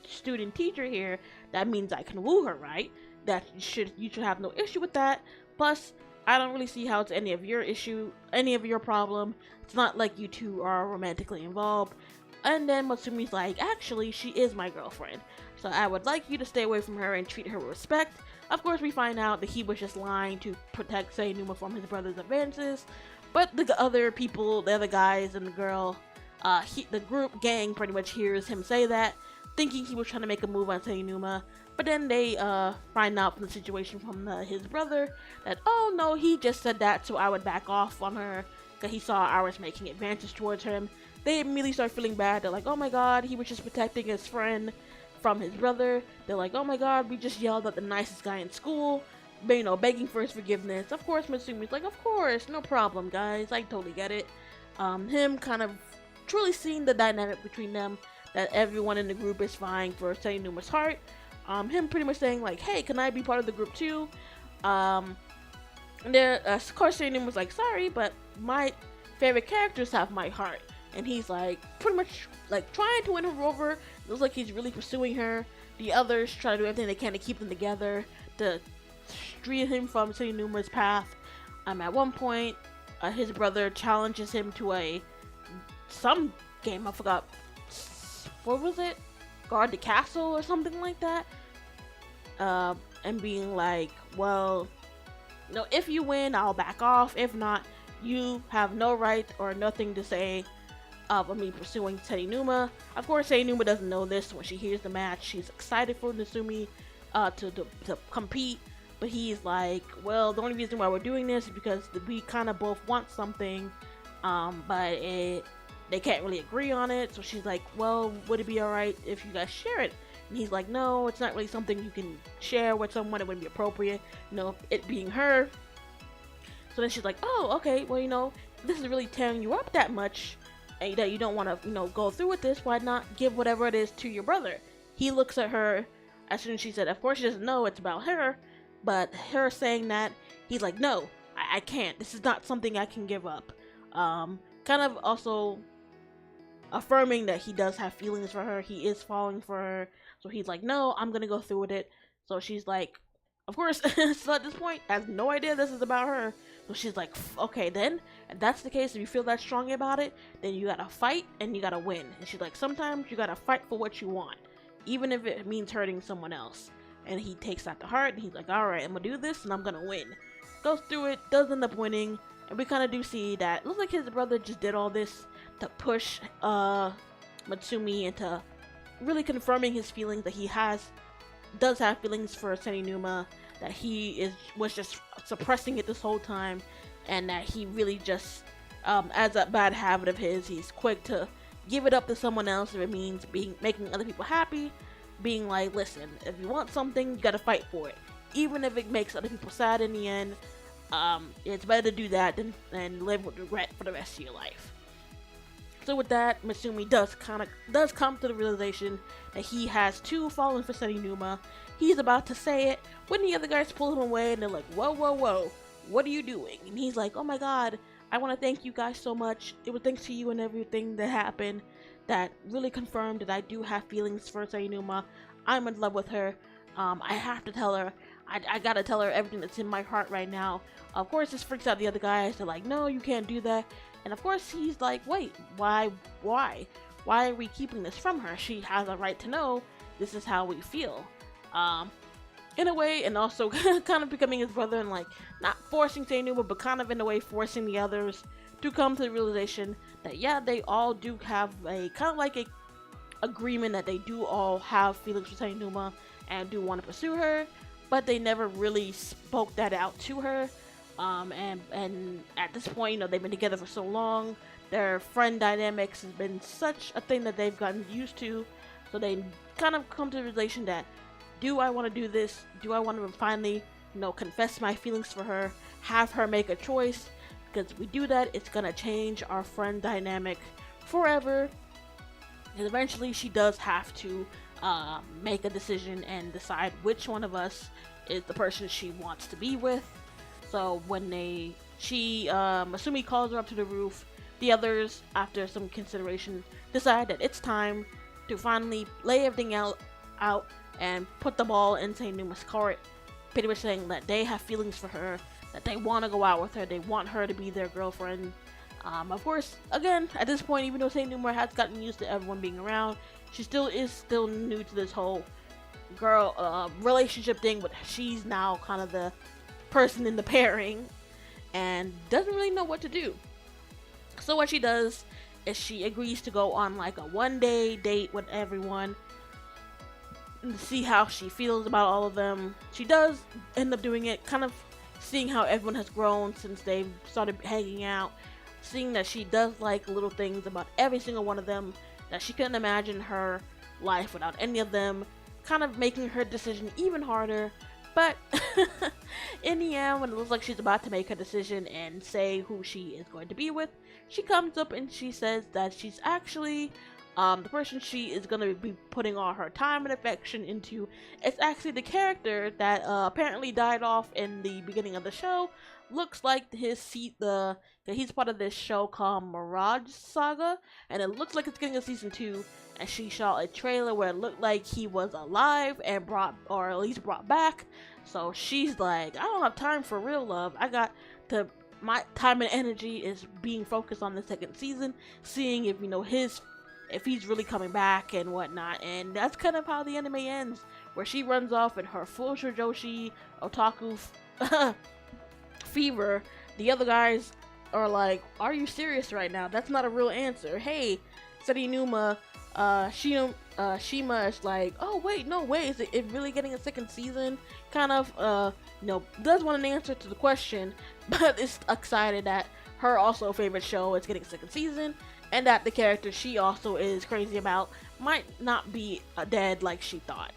student teacher here, that means I can woo her, right? You should have no issue with that. Plus, I don't really see how it's any of your problem. It's not like you two are romantically involved. And then Mutsumi's like, actually, she is my girlfriend, so I would like you to stay away from her and treat her with respect. Of course, we find out that he was just lying to protect Senninuma from his brother's advances, but the other people, the other guys and the girl, the group gang pretty much hears him say that, thinking he was trying to make a move on Senninuma. But then they find out from the situation from his brother that, oh no, he just said that so I would back off on her because he saw I was making advances towards him. They immediately start feeling bad. They're like, oh my god, he was just protecting his friend from his brother. They're like, oh my god, we just yelled at the nicest guy in school, begging for his forgiveness. Of course, Mitsumi's like, of course, no problem, guys, I totally get it. Him kind of truly seeing the dynamic between them, that everyone in the group is vying for Senninuma's heart. Him pretty much saying like, hey, can I be part of the group too? Of course, Senninuma was like, sorry, but my favorite characters have my heart. And he's like, pretty much like trying to win her over. It looks like he's really pursuing her. The others try to do everything they can to keep them together, to steer him from Senninuma's path. At one point, his brother challenges him to some game, I forgot. What was it? Guard the castle or something like that. And being like, well, if you win, I'll back off. If not, you have no right or nothing to say of me pursuing Senninuma. Of course, Senninuma doesn't know this. When she hears the match, she's excited for Mutsumi to compete. But he's like, well, the only reason why we're doing this is because we kind of both want something, but they can't really agree on it. So she's like, well, would it be alright if you guys share it? And he's like, no, it's not really something you can share with someone. It wouldn't be appropriate, it being her. So then she's like, oh, okay, well, this is really tearing you up that much, and that you don't want to, go through with this. Why not give whatever it is to your brother? He looks at her as soon as she said, of course she doesn't know it's about her, but her saying that, he's like, no, I can't. This is not something I can give up. Kind of also affirming that he does have feelings for her. He is falling for her. So he's like, no, I'm gonna go through with it. So she's like, of course, so at this point, has no idea this is about her. So she's like, okay, then, if that's the case, if you feel that strongly about it, then you gotta fight and you gotta win. And she's like, sometimes you gotta fight for what you want, even if it means hurting someone else. And he takes that to heart, and he's like, alright, I'm gonna do this, and I'm gonna win. Goes through it, does end up winning, and we kind of do see that it looks like his brother just did all this to push Mutsumi into really confirming his feelings, that he does have feelings for Senninuma, that he was just suppressing it this whole time, and that he really just, as a bad habit of his, he's quick to give it up to someone else if it means making other people happy. Being like, listen, if you want something, you gotta fight for it, even if it makes other people sad in the end. It's better to do that than live with regret for the rest of your life. So with that, Misumi does come to the realization that he has too fallen for Senninuma. He's about to say it when the other guys pull him away and they're like, whoa, whoa, whoa, what are you doing? And he's like, oh my god, I want to thank you guys so much. It was thanks to you and everything that happened that really confirmed that I do have feelings for Senninuma. I'm in love with her. I have to tell her. I gotta tell her everything that's in my heart right now. Of course, this freaks out the other guys. They're like, no, you can't do that. And of course, he's like, wait, why? Why are we keeping this from her? She has a right to know this is how we feel. In a way, and also kind of becoming his brother and like not forcing Senninuma, but kind of in a way forcing the others to come to the realization that yeah, they all do have a kind of like a agreement that they do all have feelings for Senninuma and do want to pursue her, but they never really spoke that out to her. And at this point, you know, they've been together for so long. Their friend dynamics has been such a thing that they've gotten used to. So they kind of come to the realization that, do I want to do this? Do I want to finally, you know, confess my feelings for her? Have her make a choice? Because if we do that, it's gonna change our friend dynamic forever. And eventually, she does have to make a decision and decide which one of us is the person she wants to be with. So when Masumi calls her up to the roof, the others, after some consideration, decide that it's time to finally lay everything out and put the ball in Senninuma's court, pretty much saying that they have feelings for her, that they want to go out with her, they want her to be their girlfriend. Of course, again, at this point, even though Senninuma has gotten used to everyone being around, she still is new to this whole relationship thing, but she's now kind of the person in the pairing and doesn't really know what to do. So what she does is she agrees to go on like a 1-day date with everyone and see how she feels about all of them. She does end up doing it, kind of seeing how everyone has grown since they've started hanging out, seeing that she does like little things about every single one of them, that she couldn't imagine her life without any of them, kind of making her decision even harder. But in the end, when it looks like she's about to make her decision and say who she is going to be with, she comes up and she says that she's actually the person she is going to be putting all her time and affection into. It's actually the character that apparently died off in the beginning of the show. Looks like that he's part of this show called Mirage Saga, and it looks like it's getting a season 2. And she saw a trailer where it looked like he was alive and brought back. So she's like, I don't have time for real love. My time and energy is being focused on the second season, seeing if if he's really coming back and whatnot. And that's kind of how the anime ends, where she runs off in her full shoujoshi otaku fever. The other guys are like, are you serious right now? That's not a real answer. Hey, Senninuma. Shima is like, oh wait, no way, is it really getting a second season? Kind of, does want an answer to the question, but is excited that her also favorite show is getting a second season, and that the character she also is crazy about might not be dead like she thought,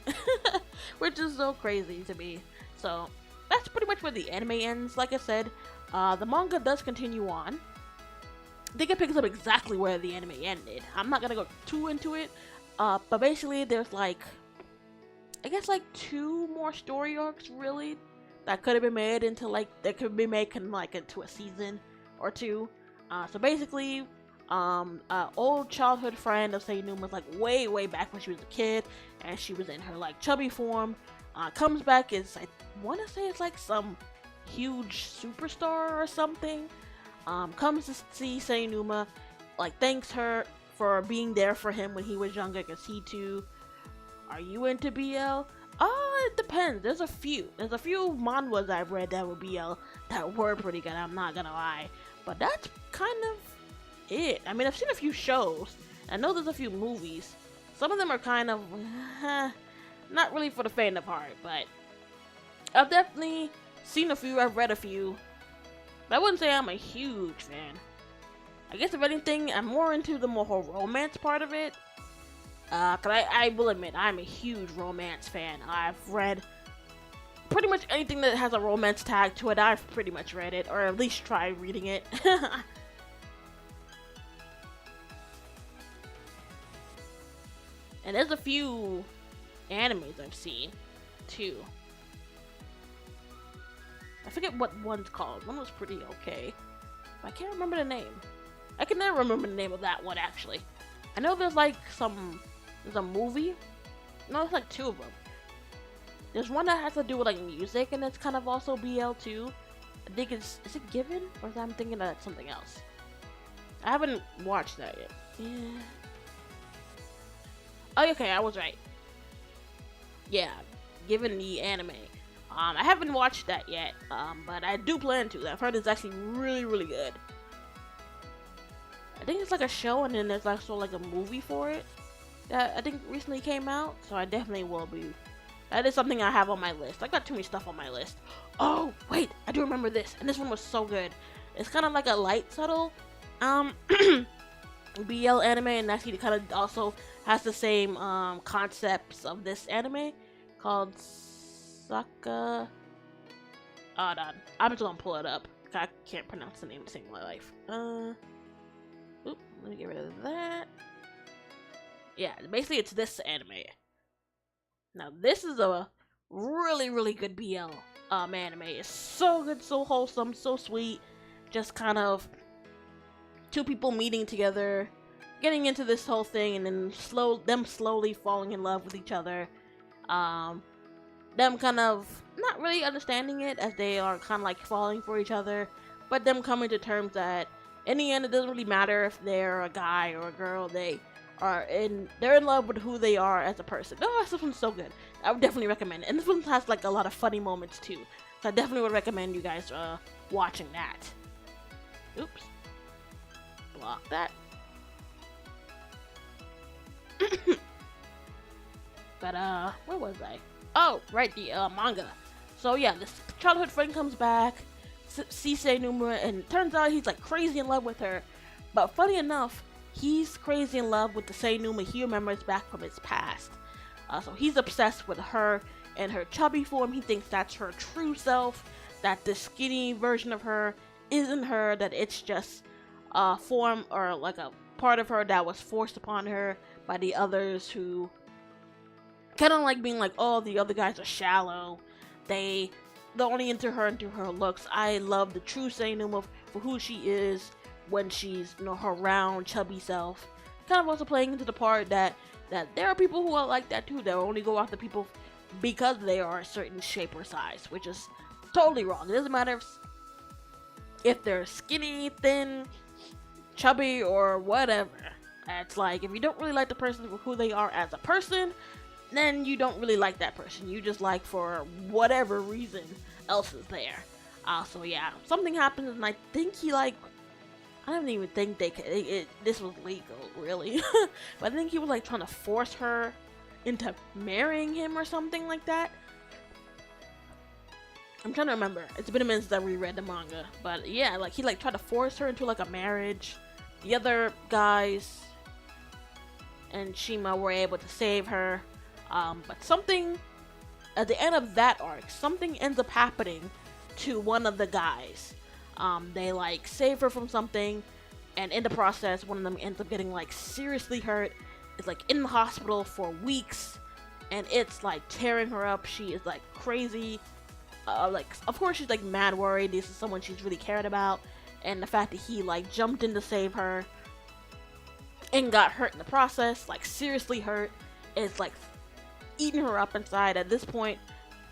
which is so crazy to me. So that's pretty much where the anime ends. Like I said, the manga does continue on. I think it picks up exactly where the anime ended. I'm not gonna go too into it, but basically there's like 2 more story arcs really that could have been made into into a season or 2. So basically, old childhood friend of Senninuma, like way back when she was a kid and she was in her like chubby form, comes back as, I want to say it's like some huge superstar or something. Comes to see Senninuma, like thanks her for being there for him when he was younger, because he too. Are you into BL? It depends. There's a few manhwas I've read that were BL that were pretty good, I'm not gonna lie. But that's kind of it. I mean, I've seen a few shows. I know there's a few movies. Some of them are kind of not really for the faint of heart, but I've definitely seen a few, I've read a few. But I wouldn't say I'm a huge fan. I guess if anything, I'm more into the more romance part of it. Cause I will admit, I'm a huge romance fan. I've read pretty much anything that has a romance tag to it. I've pretty much read it, or at least tried reading it. And there's a few animes I've seen, too. I forget what one's called. One was pretty okay. But I can't remember the name. I can never remember the name of that one, actually. I know there's like there's a movie. No, there's like two of them. There's one that has to do with like music, and it's kind of also BL too. I think is it Given? Or is I'm thinking that's something else? I haven't watched that yet. Yeah. Oh, okay, I was right. Yeah, Given the anime. I haven't watched that yet, but I do plan to. I've heard it's actually really, really good. I think it's like a show, and then there's also like a movie for it that I think recently came out. So I definitely will be. That is something I have on my list. I got too many stuff on my list. Oh wait, I do remember this, and this one was so good. It's kind of like a light, subtle, BL anime, and actually kind of also has the same concepts of this anime called Saka. Hold on, I'm just gonna pull it up. I can't pronounce the name to save my life. Oop, let me get rid of that. Yeah, basically it's this anime. Now this is a really, really good BL anime. It's so good, so wholesome, so sweet. Just kind of two people meeting together, getting into this whole thing, and then them slowly falling in love with each other. Them kind of not really understanding it as they are kind of like falling for each other, but them coming to terms that in the end it doesn't really matter if they're a guy or a girl. They're in love with who they are as a person. Oh, this one's so good. I would definitely recommend it. And this one has like a lot of funny moments too. So I definitely would recommend you guys watching that. Oops. Block that. But where was I? Oh, right, the manga. So yeah, this childhood friend comes back, sees Seinuma, and it turns out he's like crazy in love with her. But funny enough, he's crazy in love with the Seinuma he remembers back from his past. So he's obsessed with her and her chubby form. He thinks that's her true self, that the skinny version of her isn't her, that it's just a form or like a part of her that was forced upon her by the others, who kind of like being like, oh, the other guys are shallow. They're only into her and through her looks. I love the true Seinuma for who she is when she's, her round, chubby self. Kind of also playing into the part that there are people who are like that too. They only go after people because they are a certain shape or size, which is totally wrong. It doesn't matter if they're skinny, thin, chubby, or whatever. It's like, if you don't really like the person for who they are as a person, then you don't really like that person. You just like for whatever reason else is there. So yeah, something happens, and I think he I don't even think this was legal, really. But I think he was like trying to force her into marrying him or something like that. I'm trying to remember. It's been a minute since I reread the manga. But yeah, like he tried to force her into like a marriage. The other guys and Shima were able to save her. But something at the end of that arc, something ends up happening to one of the guys. They save her from something, and in the process, one of them ends up getting seriously hurt. It's in the hospital for weeks, and it's tearing her up. She is crazy. Of course she's mad worried. This is someone she's really cared about, and the fact that he jumped in to save her and got hurt in the process, seriously hurt, is eating her up inside. At this point,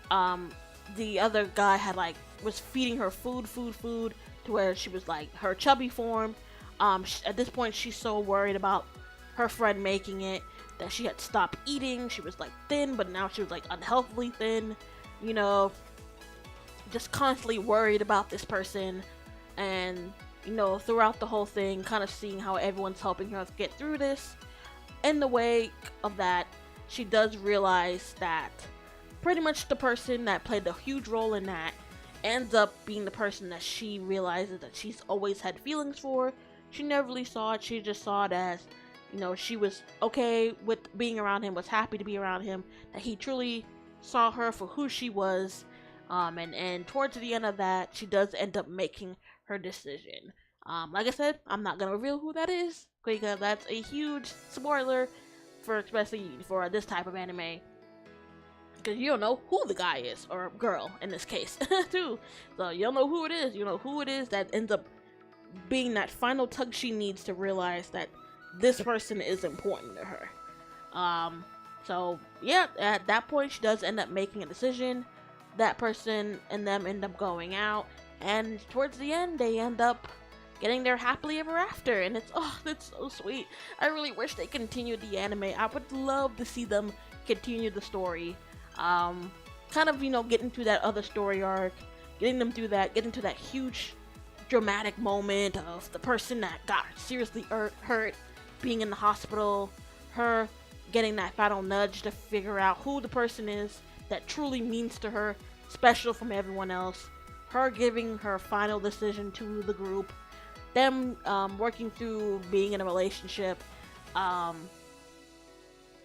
the other guy had was feeding her food to where she was her chubby form. At this point, she's so worried about her friend making it that she had stopped eating. She was thin, but now she was unhealthily thin, just constantly worried about this person. And throughout the whole thing, kind of seeing how everyone's helping her get through this. In the wake of that, she does realize that pretty much the person that played a huge role in that ends up being the person that she realizes that she's always had feelings for. And she she never really saw it. She just saw it as, she was okay with being around him, was happy to be around him, that he truly saw her for who she was. And towards the end of that, she does end up making her decision. Like I said, I'm not gonna reveal who that is because that's a huge spoiler for especially for this type of anime. Because you don't know who the guy is, or girl in this case, too. So you don't know who it is. You know who it is that ends up being that final tug she needs to realize that this person is important to her. So yeah, at that point she does end up making a decision. That person and them end up going out, and towards the end they end up getting their happily ever after, and it's so sweet. I really wish they continued the anime. I would love to see them continue the story. Kind of, get into that other story arc, getting them through that, get into that huge dramatic moment of the person that got seriously hurt being in the hospital, her getting that final nudge to figure out who the person is that truly means to her, special from everyone else, her giving her final decision to the group, them working through being in a relationship.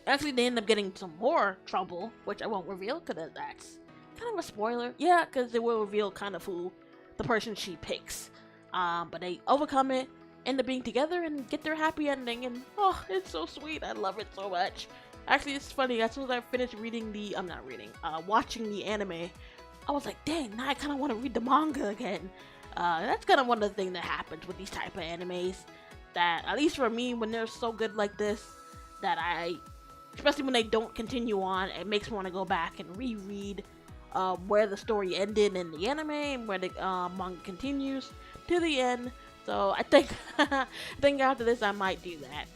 Actually, they end up getting some more trouble, which I won't reveal because that's kind of a spoiler. Yeah, because it will reveal kind of who the person she picks. But they overcome it, end up being together, and get their happy ending. And it's so sweet. I love it so much. Actually, it's funny. As soon as I finished watching the anime, I was like, dang, now I kind of want to read the manga again. That's kind of one of the things that happens with these type of animes. That, at least for me, when they're so good like this, that especially when they don't continue on, it makes me want to go back and reread where the story ended in the anime and where the manga continues to the end. So I think after this I might do that.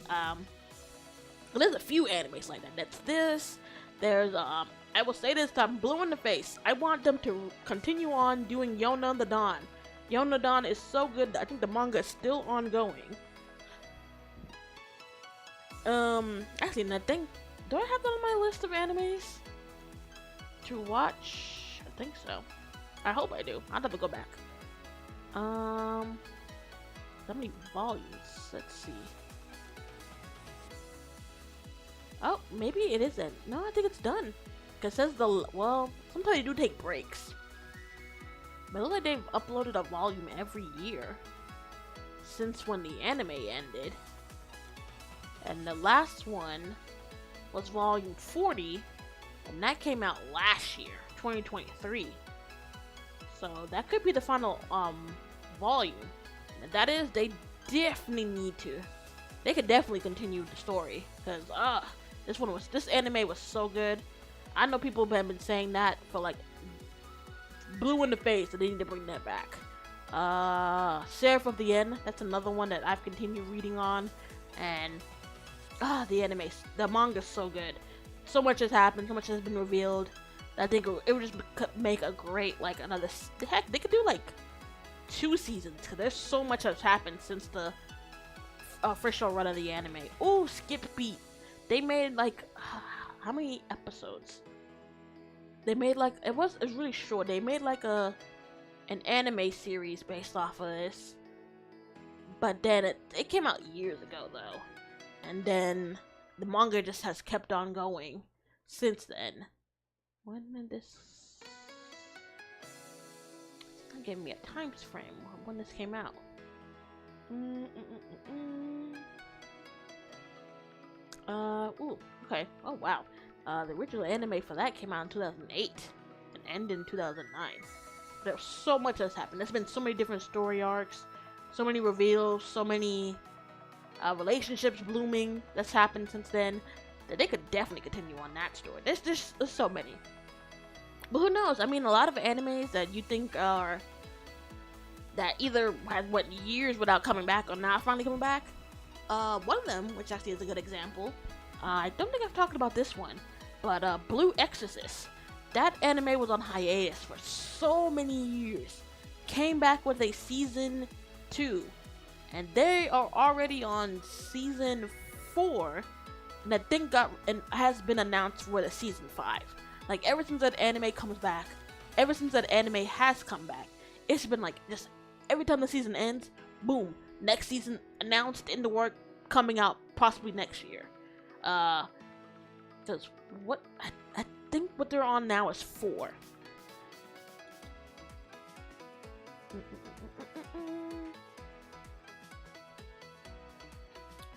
There's a few animes like that. That's this. There's I will say this time, blue in the face. I want them to continue on doing Yona the Dawn. Yona Dawn is so good. I think the manga is still ongoing. Actually, I think, do I have that on my list of animes to watch? I think so. I hope I do. I'll have to go back. How many volumes? Let's see. Oh, maybe it isn't. No, I think it's done. Cause it says sometimes they do take breaks. But it looks like they've uploaded a volume every year since when the anime ended. And the last one was volume 40, and that came out last year, 2023. So that could be the final volume. And that is, they definitely need to. They could definitely continue the story, because this anime was so good. I know people have been saying that for like blue in the face, so they need to bring that back. Seraph of the End, that's another one that I've continued reading on, and the manga's so good. So much has happened, so much has been revealed. I think it would just make a great, like, another, heck, they could do like 2 seasons, because there's so much that's happened since the official run of the anime. Oh, Skip Beat. They made like, how many episodes? They made like, it was really short. They made like an anime series based off of this. But then it came out years ago though. And then the manga just has kept on going since then. When did this... It's not giving me a time frame when this came out. Ooh, okay. Oh, wow. The original anime for that came out in 2008 and ended in 2009. There's so much that's happened. There's been so many different story arcs, so many reveals, so many relationships blooming that's happened since then, that they could definitely continue on that story. There's so many. But who knows? I mean, a lot of animes that you think are... that either went years without coming back or not finally coming back. One of them, which actually is a good example, I don't think I've talked about this one, but Blue Exorcist. That anime was on hiatus for so many years. Came back with a season 2, and they are already on season 4, and I think has been announced for the season 5. Like, ever since that anime comes back, ever since that anime has come back, it's been like just every time the season ends, boom, next season announced in the work, coming out possibly next year. Because what I think what they're on now is 4.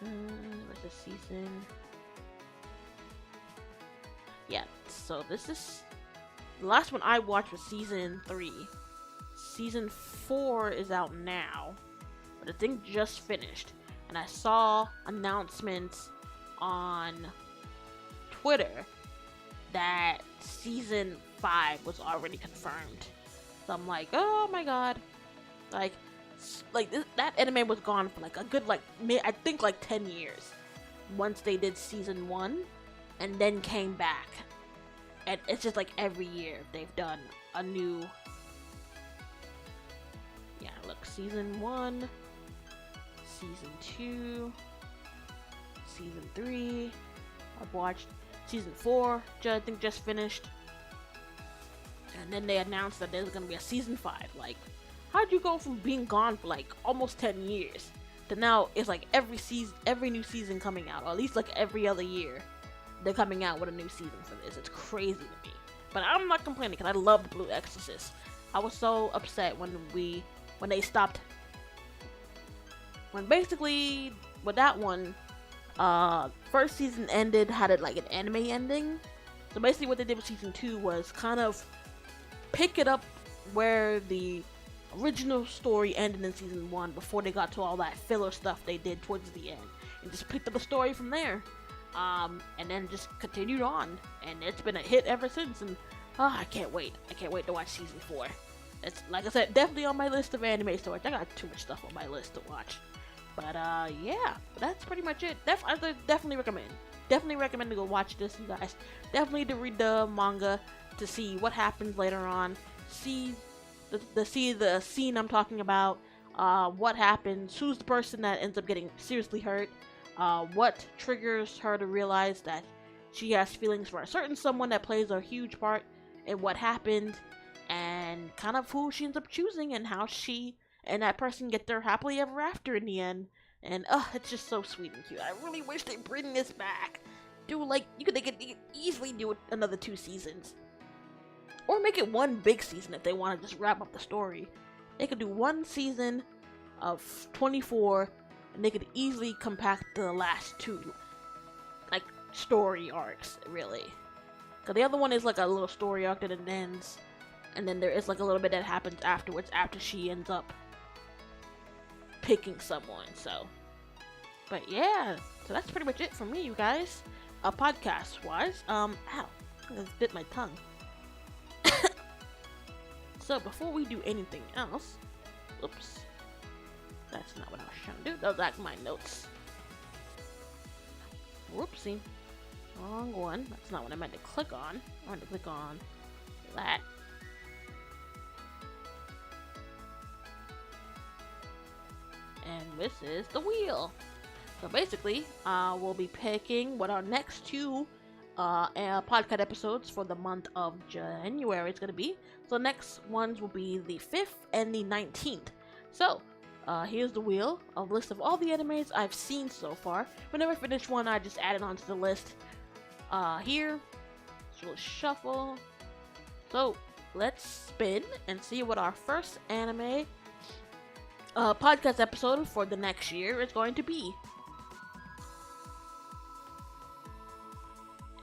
Where's the season? Yeah, so this is the last one I watched was season 3. Season 4 is out now, but the thing just finished, and I saw announcements on Twitter that season 5 was already confirmed. So I'm like, oh my god, like that anime was gone for like a good I think 10 years once they did season 1 and then came back, and it's just like every year they've done a new, yeah, look, season 1, season 2, season 3, I've watched season 4, I think just finished, and then they announced that there's gonna be a season 5. Like, how'd you go from being gone for like almost 10 years to now it's like every new season coming out, or at least like every other year they're coming out with a new season for this? It's crazy to me, but I'm not complaining because I loved Blue Exorcist. I was so upset when they stopped, when basically with that one, first season ended, had it like an anime ending. So basically what they did with season 2 was kind of pick it up where the original story ended in season 1 before they got to all that filler stuff they did towards the end, and just picked up a story from there, and then just continued on, and it's been a hit ever since. And I can't wait to watch season 4. It's, like I said, definitely on my list of anime to watch. I got too much stuff on my list to watch, but yeah, that's pretty much it. I definitely recommend to go watch this, you guys. Definitely to read the manga to see what happens later on, see the scene I'm talking about, what happens, who's the person that ends up getting seriously hurt, what triggers her to realize that she has feelings for a certain someone that plays a huge part in what happened, and kind of who she ends up choosing, and how she and that person get their happily ever after in the end. And it's just so sweet and cute. I really wish they bring this back. They could easily do another 2 seasons. Or make it one big season if they want to just wrap up the story. They could do 1 season of 24, and they could easily compact the last 2, like, story arcs, really. Because the other one is like a little story arc that it ends, and then there is like a little bit that happens afterwards after she ends up picking someone. So, but yeah, so that's pretty much it for me, you guys. Podcast wise, ow, I just bit my tongue. So before we do anything else, oops, that's not what I was trying to do. Those are my notes. Whoopsie, wrong one. That's not what I meant to click on. I meant to click on that. And this is the wheel. So basically, we'll be picking what our next 2 podcast episodes for the month of January is going to be. So the next ones will be the 5th and the 19th. So, here's the wheel, a list of all the animes I've seen so far. Whenever I finish one, I just add it onto the list. Here, so we'll shuffle. So, let's spin and see what our first anime podcast episode for the next year is going to be.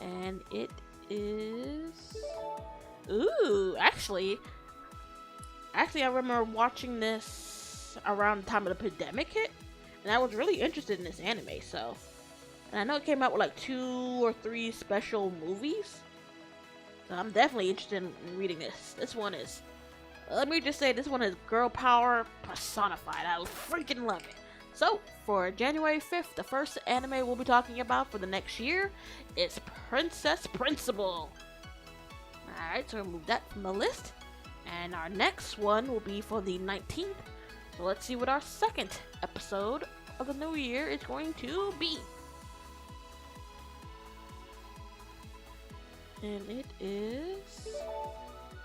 And it is... Ooh, actually, I remember watching this around the time of the pandemic hit, and I was really interested in this anime, so... And I know it came out with like 2 or 3 special movies, so I'm definitely interested in reading this. This one is... Let me just say, this one is girl power personified. I freaking love it. So, for January 5th, the first anime we'll be talking about for the next year is Princess Principal. Alright, so we'll move that from the list. And our next one will be for the 19th. So let's see what our second episode of the new year is going to be. And it is...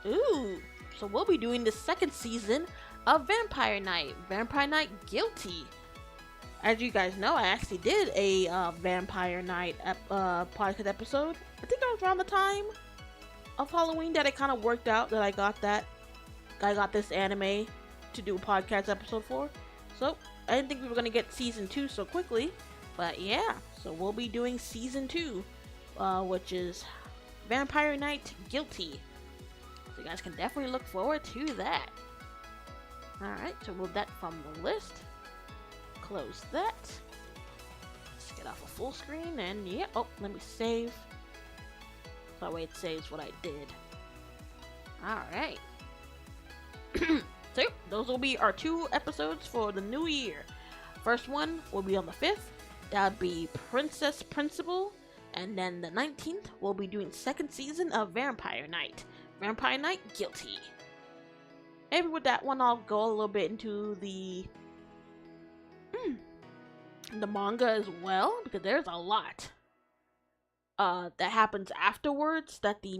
Ooh! So we'll be doing the second season of Vampire Knight Guilty. as you guys know, I actually did a Vampire Night podcast episode. I think it was around the time of Halloween that it kind of worked out that I got this anime to do a podcast episode for. So I didn't think we were gonna get season 2 so quickly, but yeah. So we'll be doing season 2, which is Vampire Night Guilty. So you guys can definitely look forward to that. Alright, so move that from the list. Close that. Let's get off a full screen and yeah. Oh, let me save. So that way it saves what I did. Alright. So those will be our 2 episodes for the new year. First one will be on the 5th. That would be Princess Principal. And then the 19th, we'll be doing 2nd season of Vampire Night. Vampire Night Guilty. Maybe with that one, I'll go a little bit into the manga as well, because there's a lot that happens afterwards that the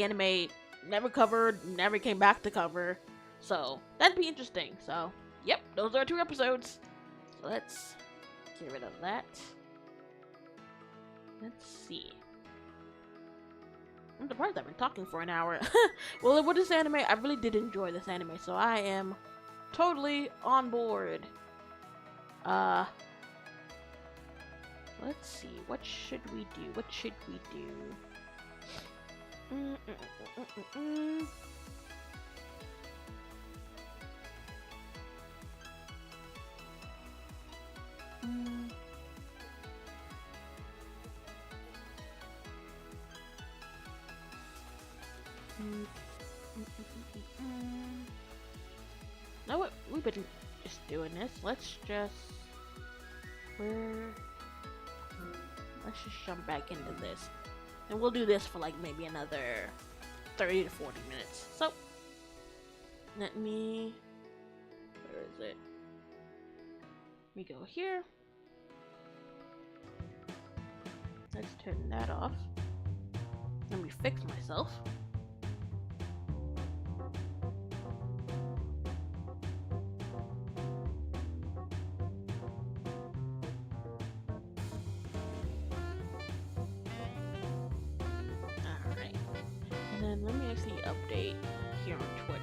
anime never covered, never came back to cover. So that'd be interesting. So yep, those are 2 episodes. So let's get rid of that. Let's see. I'm surprised I've been talking for an hour. Well, with this anime, I really did enjoy this anime, so I am totally on board. Let's see. What should we do? What should we do? No, what? We've been just doing this. Let's just jump back into this, and we'll do this for like maybe another 30 to 40 minutes. So let me. Where is it? We go here. Let's turn that off. Let me fix myself. Alright. And then let me actually update here on Twitch.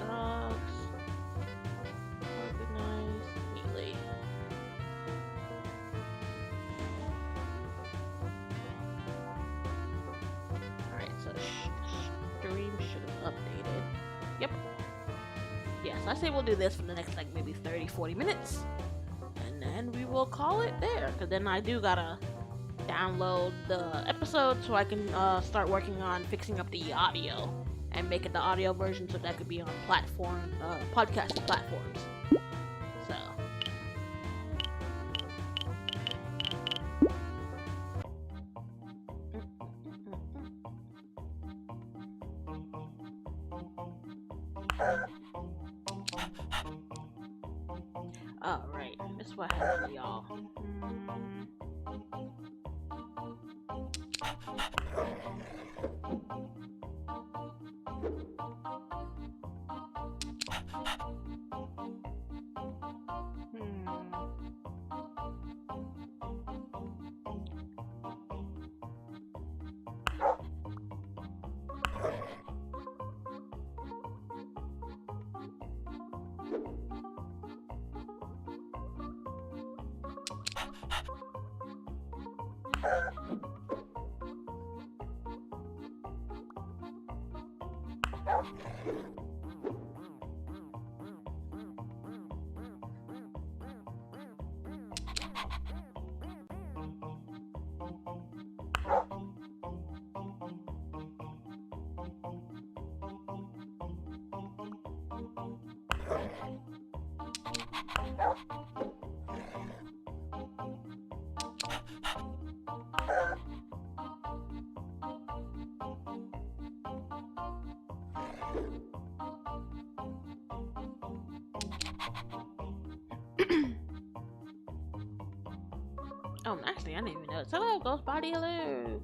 Stocks. Organize neatly. Alright, so stream should have updated. Yep. Yes, I say we'll do this for the next like maybe 30-40 minutes. And then we will call it there. Because then I do gotta download the episode so I can start working on fixing up the audio. And make it the audio version so that could be on podcast platforms. So. Alright, this is what happened, y'all. Oh, actually, I didn't even notice. Hello, Ghost Body, hello!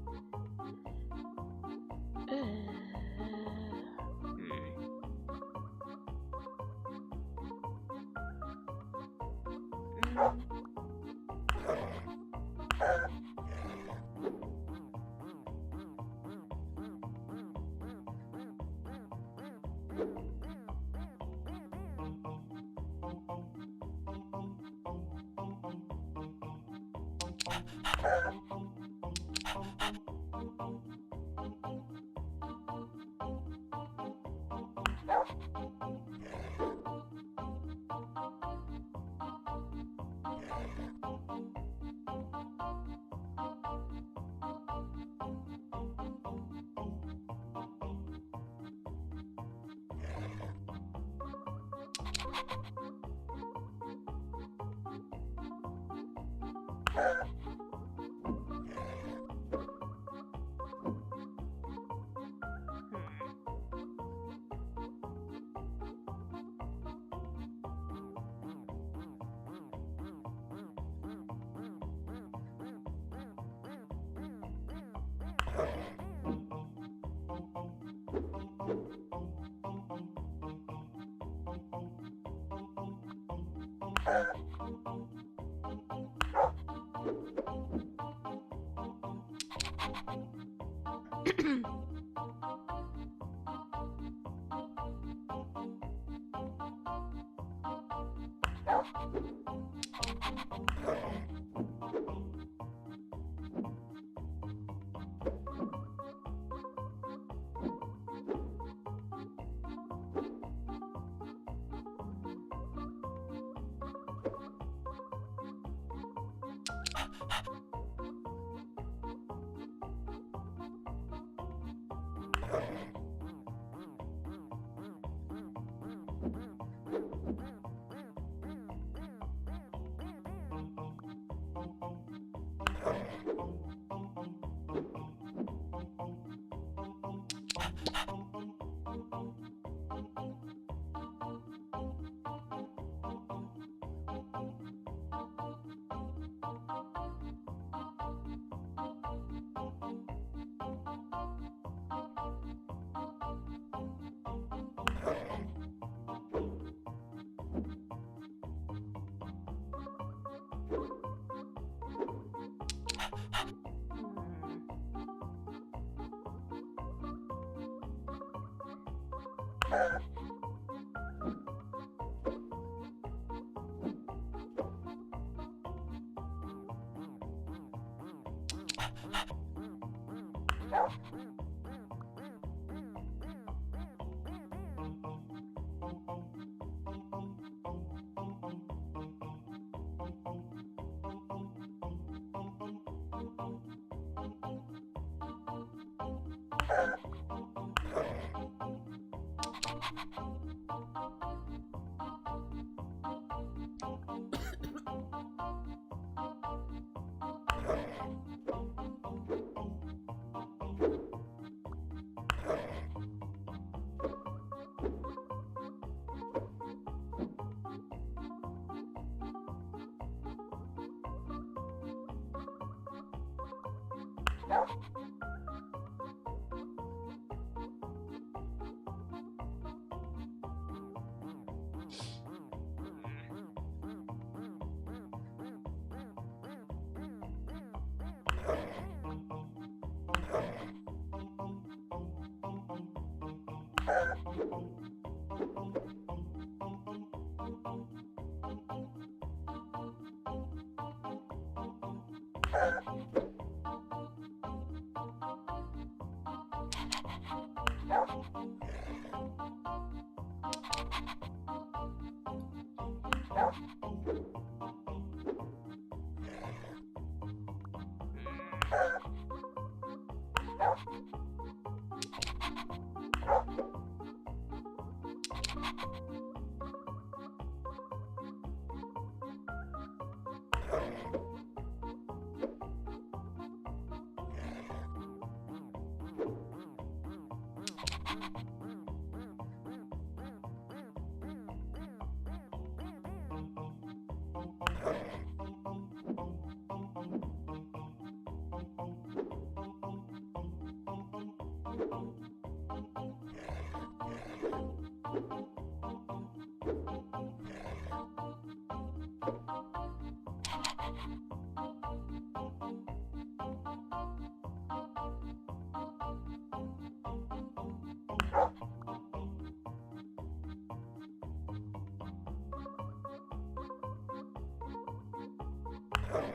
You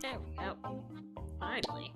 There we go. Finally.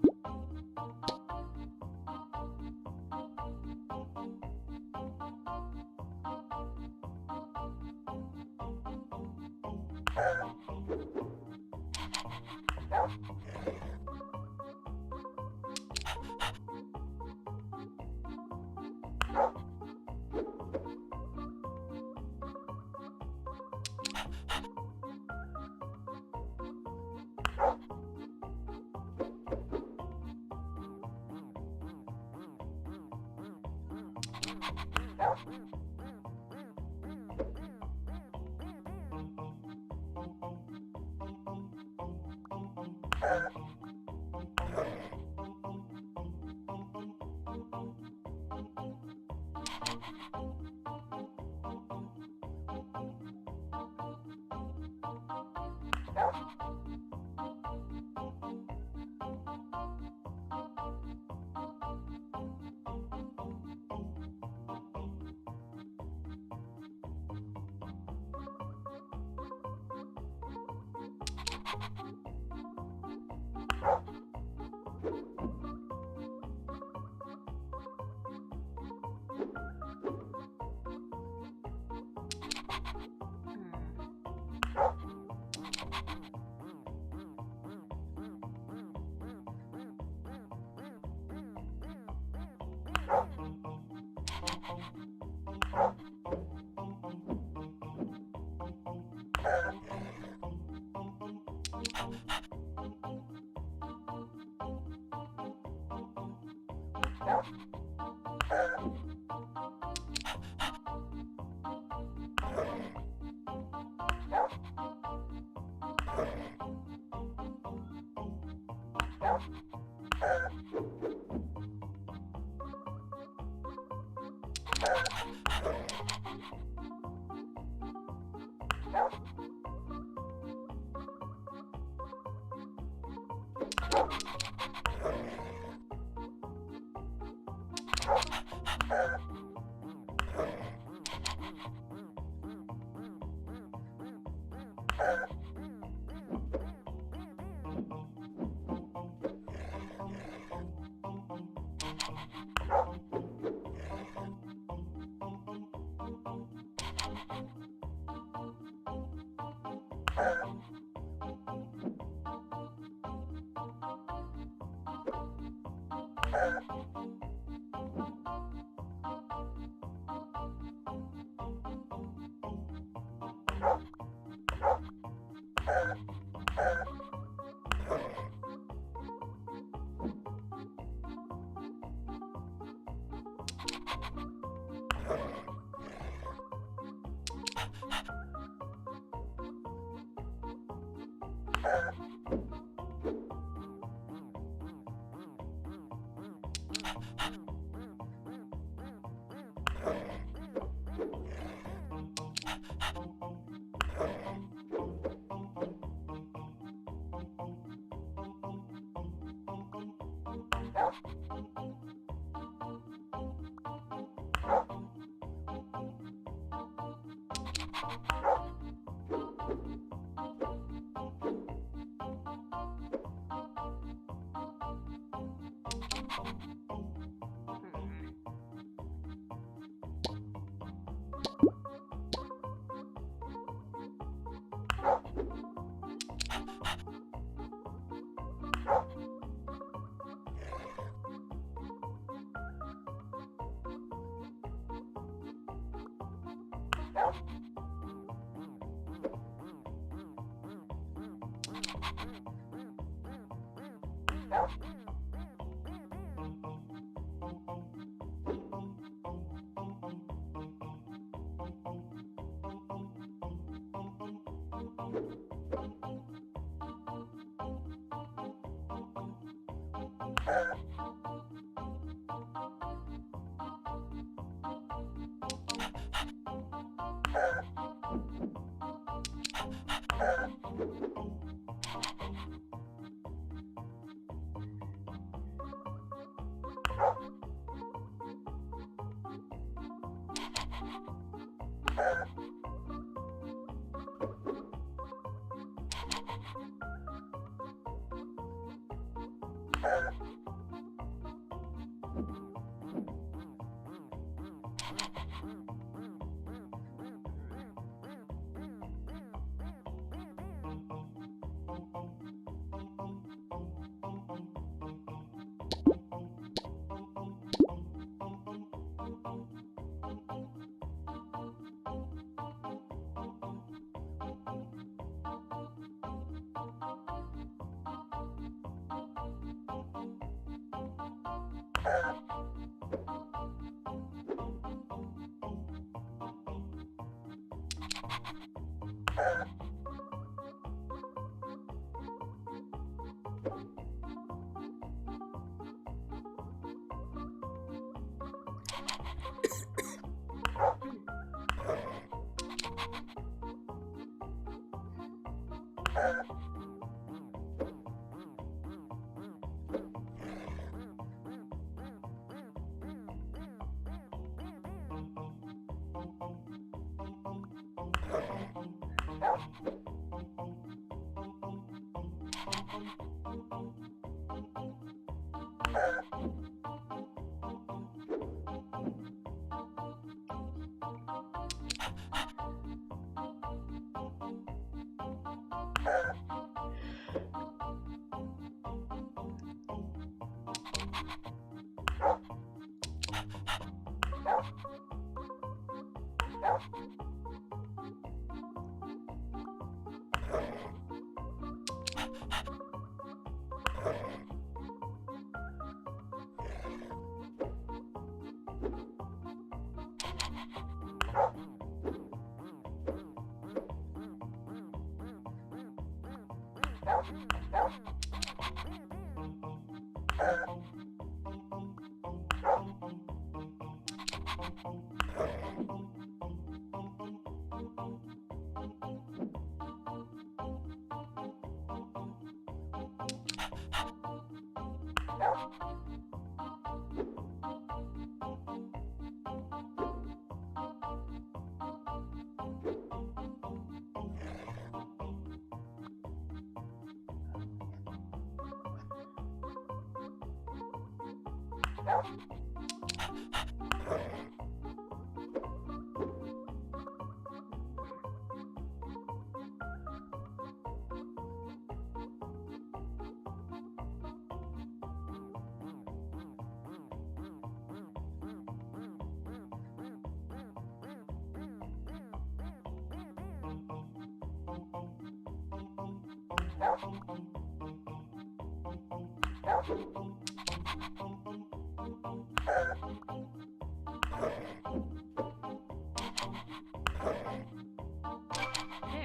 There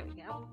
we go.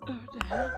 What the hell?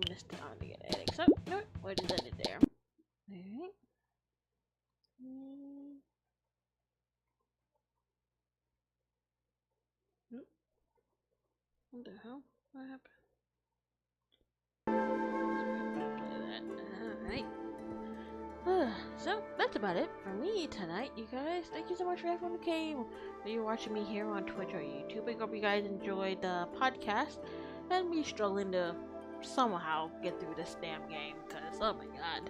This time to get an headache. So, no, we'll just end it there. Alright. What the hell? What happened? Alright. So, that's about it for me tonight, you guys. Thank you so much for everyone who came. Whether you're watching me here on Twitch or YouTube, I hope you guys enjoyed the podcast and me struggling to somehow get through this damn game, because, oh my god.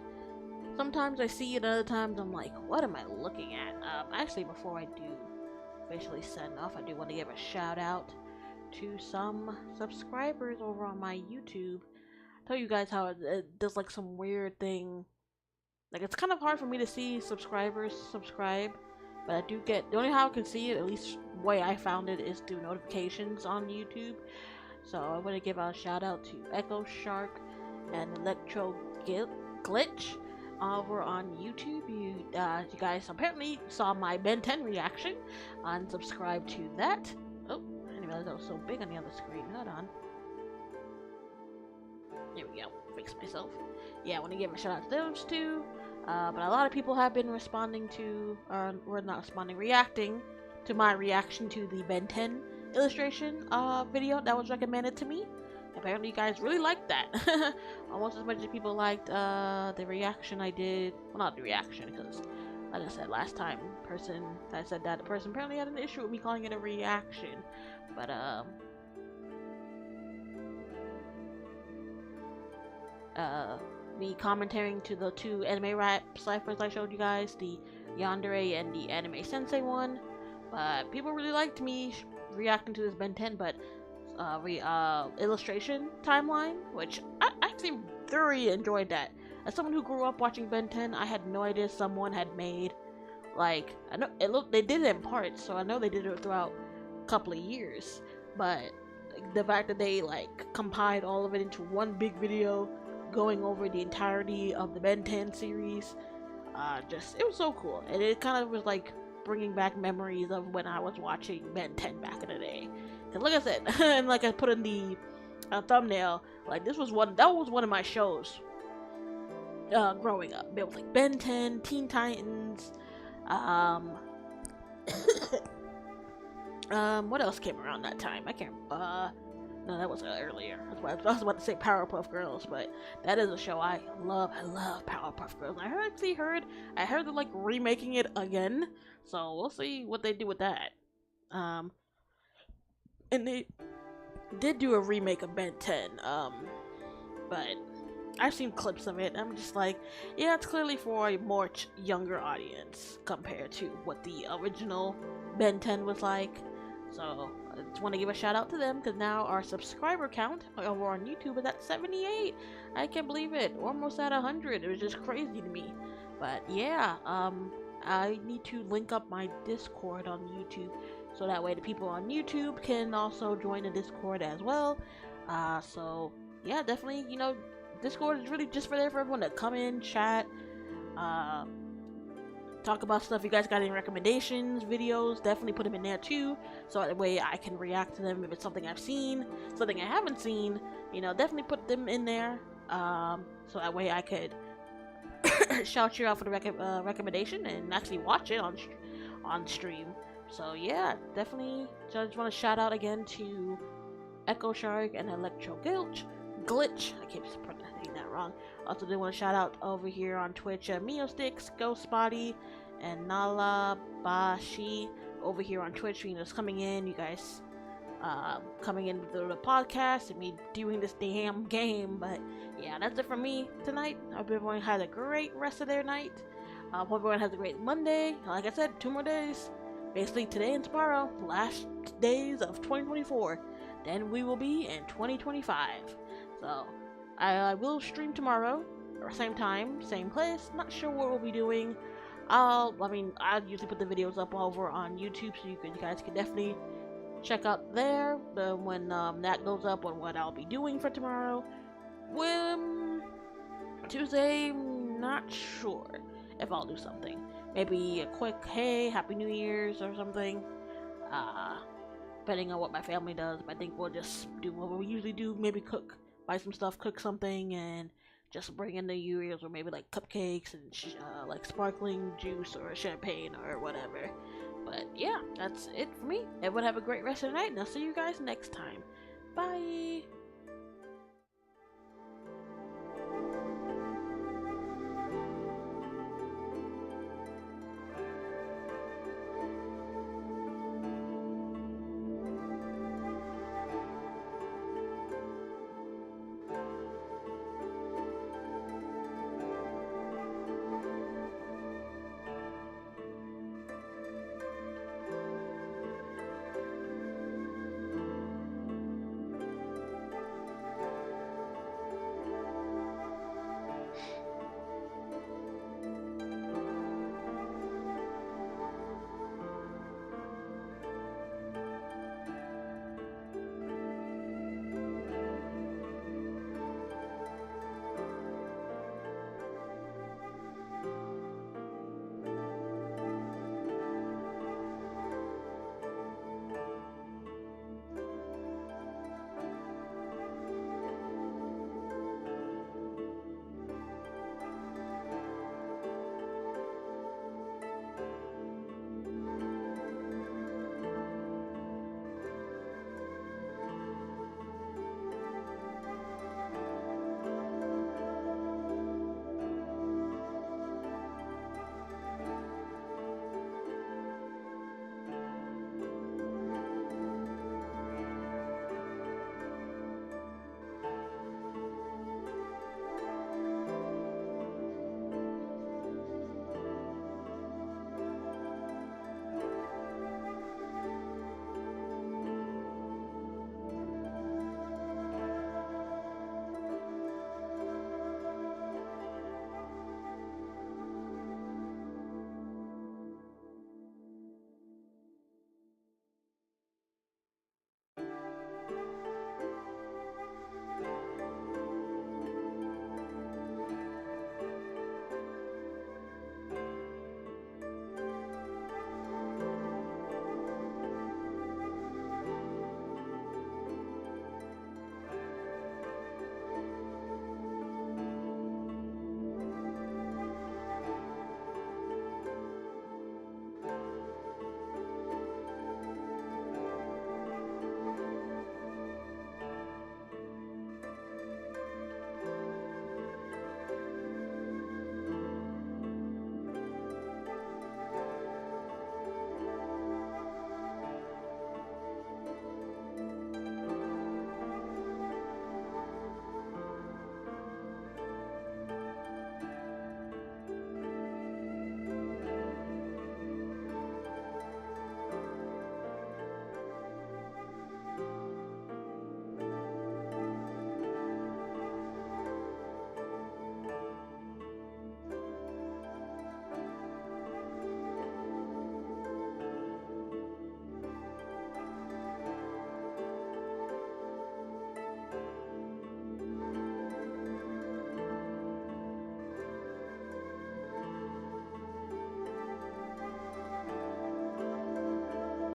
Sometimes I see it, other times I'm like, what am I looking at? Actually, before I do officially send off, I do want to give a shout out to some subscribers over on my YouTube. Tell you guys how it does like some weird thing. Like, it's kind of hard for me to see subscribers subscribe, but I do get, the only how I can see it, at least way I found it, is through notifications on YouTube. So I want to give a shout out to Echo Shark and Electro Glitch over on YouTube. You guys apparently saw my Ben 10 reaction and subscribe to that. Oh, I didn't realize that was so big on the other screen. Hold on. There we go. Fix myself. Yeah, I want to give a shout out to those two. But a lot of people have been responding to, or not responding, reacting to my reaction to the Ben 10 illustration video that was recommended to me. Apparently you guys really liked that. Almost as much as people liked the reaction I did. Well, not the reaction, because like I said last time, person that said that, the person apparently had an issue with me calling it a reaction. But me commentating to the two anime rap ciphers I showed you guys, the Yandere and the Anime Sensei one. But people really liked me reacting to this Ben 10, but illustration timeline, which I actually thoroughly enjoyed that. As someone who grew up watching Ben 10, I had no idea someone had made, like, I know they did it in parts, so I know they did it throughout a couple of years, but the fact that they like compiled all of it into one big video going over the entirety of the Ben 10 series, it was so cool, and it kind of was like bringing back memories of when I was watching Ben 10 back in the day. Cause like I said, and like I put in the thumbnail, like that was one of my shows growing up. It was like Ben 10, Teen Titans, what else came around that time? I can't. No, that was earlier. I was about to say Powerpuff Girls, but that is a show I love. I love Powerpuff Girls. I heard they're like remaking it again, so we'll see what they do with that. And they did do a remake of Ben 10, but I've seen clips of it. I'm just like, yeah, it's clearly for a more younger audience compared to what the original Ben 10 was like. So I just want to give a shout out to them, because now our subscriber count over on YouTube is at 78. I can't believe it. We're almost at 100. It was just crazy to me. But yeah, I need to link up my Discord on YouTube, so that way the people on YouTube can also join the Discord as well. So yeah, definitely, you know, Discord is really just for everyone to come in, chat, talk about stuff. You guys got any recommendations, videos, definitely put them in there too, so that way I can react to them. If it's something I've seen, something I haven't seen, you know, definitely put them in there, so that way I could shout you out for the recommendation and actually watch it on stream. So yeah, definitely just want to shout out again to Echo Shark and Electro Glitch. I keep saying that wrong. Also, do want to shout out over here on Twitch, Miosticks, Ghost Body, and Nala Bashi over here on Twitch. You know, just coming in, you guys coming in with the podcast and me doing this damn game. But yeah, that's it for me tonight. I hope everyone has a great rest of their night. Hope everyone has a great Monday. Like I said, 2 more days. Basically today and tomorrow, last days of 2024. Then we will be in 2025. So I will stream tomorrow, same time, same place. Not sure what we'll be doing. I usually put the videos up over on YouTube, so you guys can definitely check out there when that goes up on what I'll be doing for tomorrow. Tuesday, not sure if I'll do something. Maybe a quick, hey, Happy New Year's or something. Depending on what my family does. But I think we'll just do what we usually do. Maybe buy some stuff, cook something, and just bring in the New Year's, or maybe like cupcakes and like sparkling juice or champagne or whatever. But yeah, that's it for me. Everyone have a great rest of the night, and I'll see you guys next time. Bye!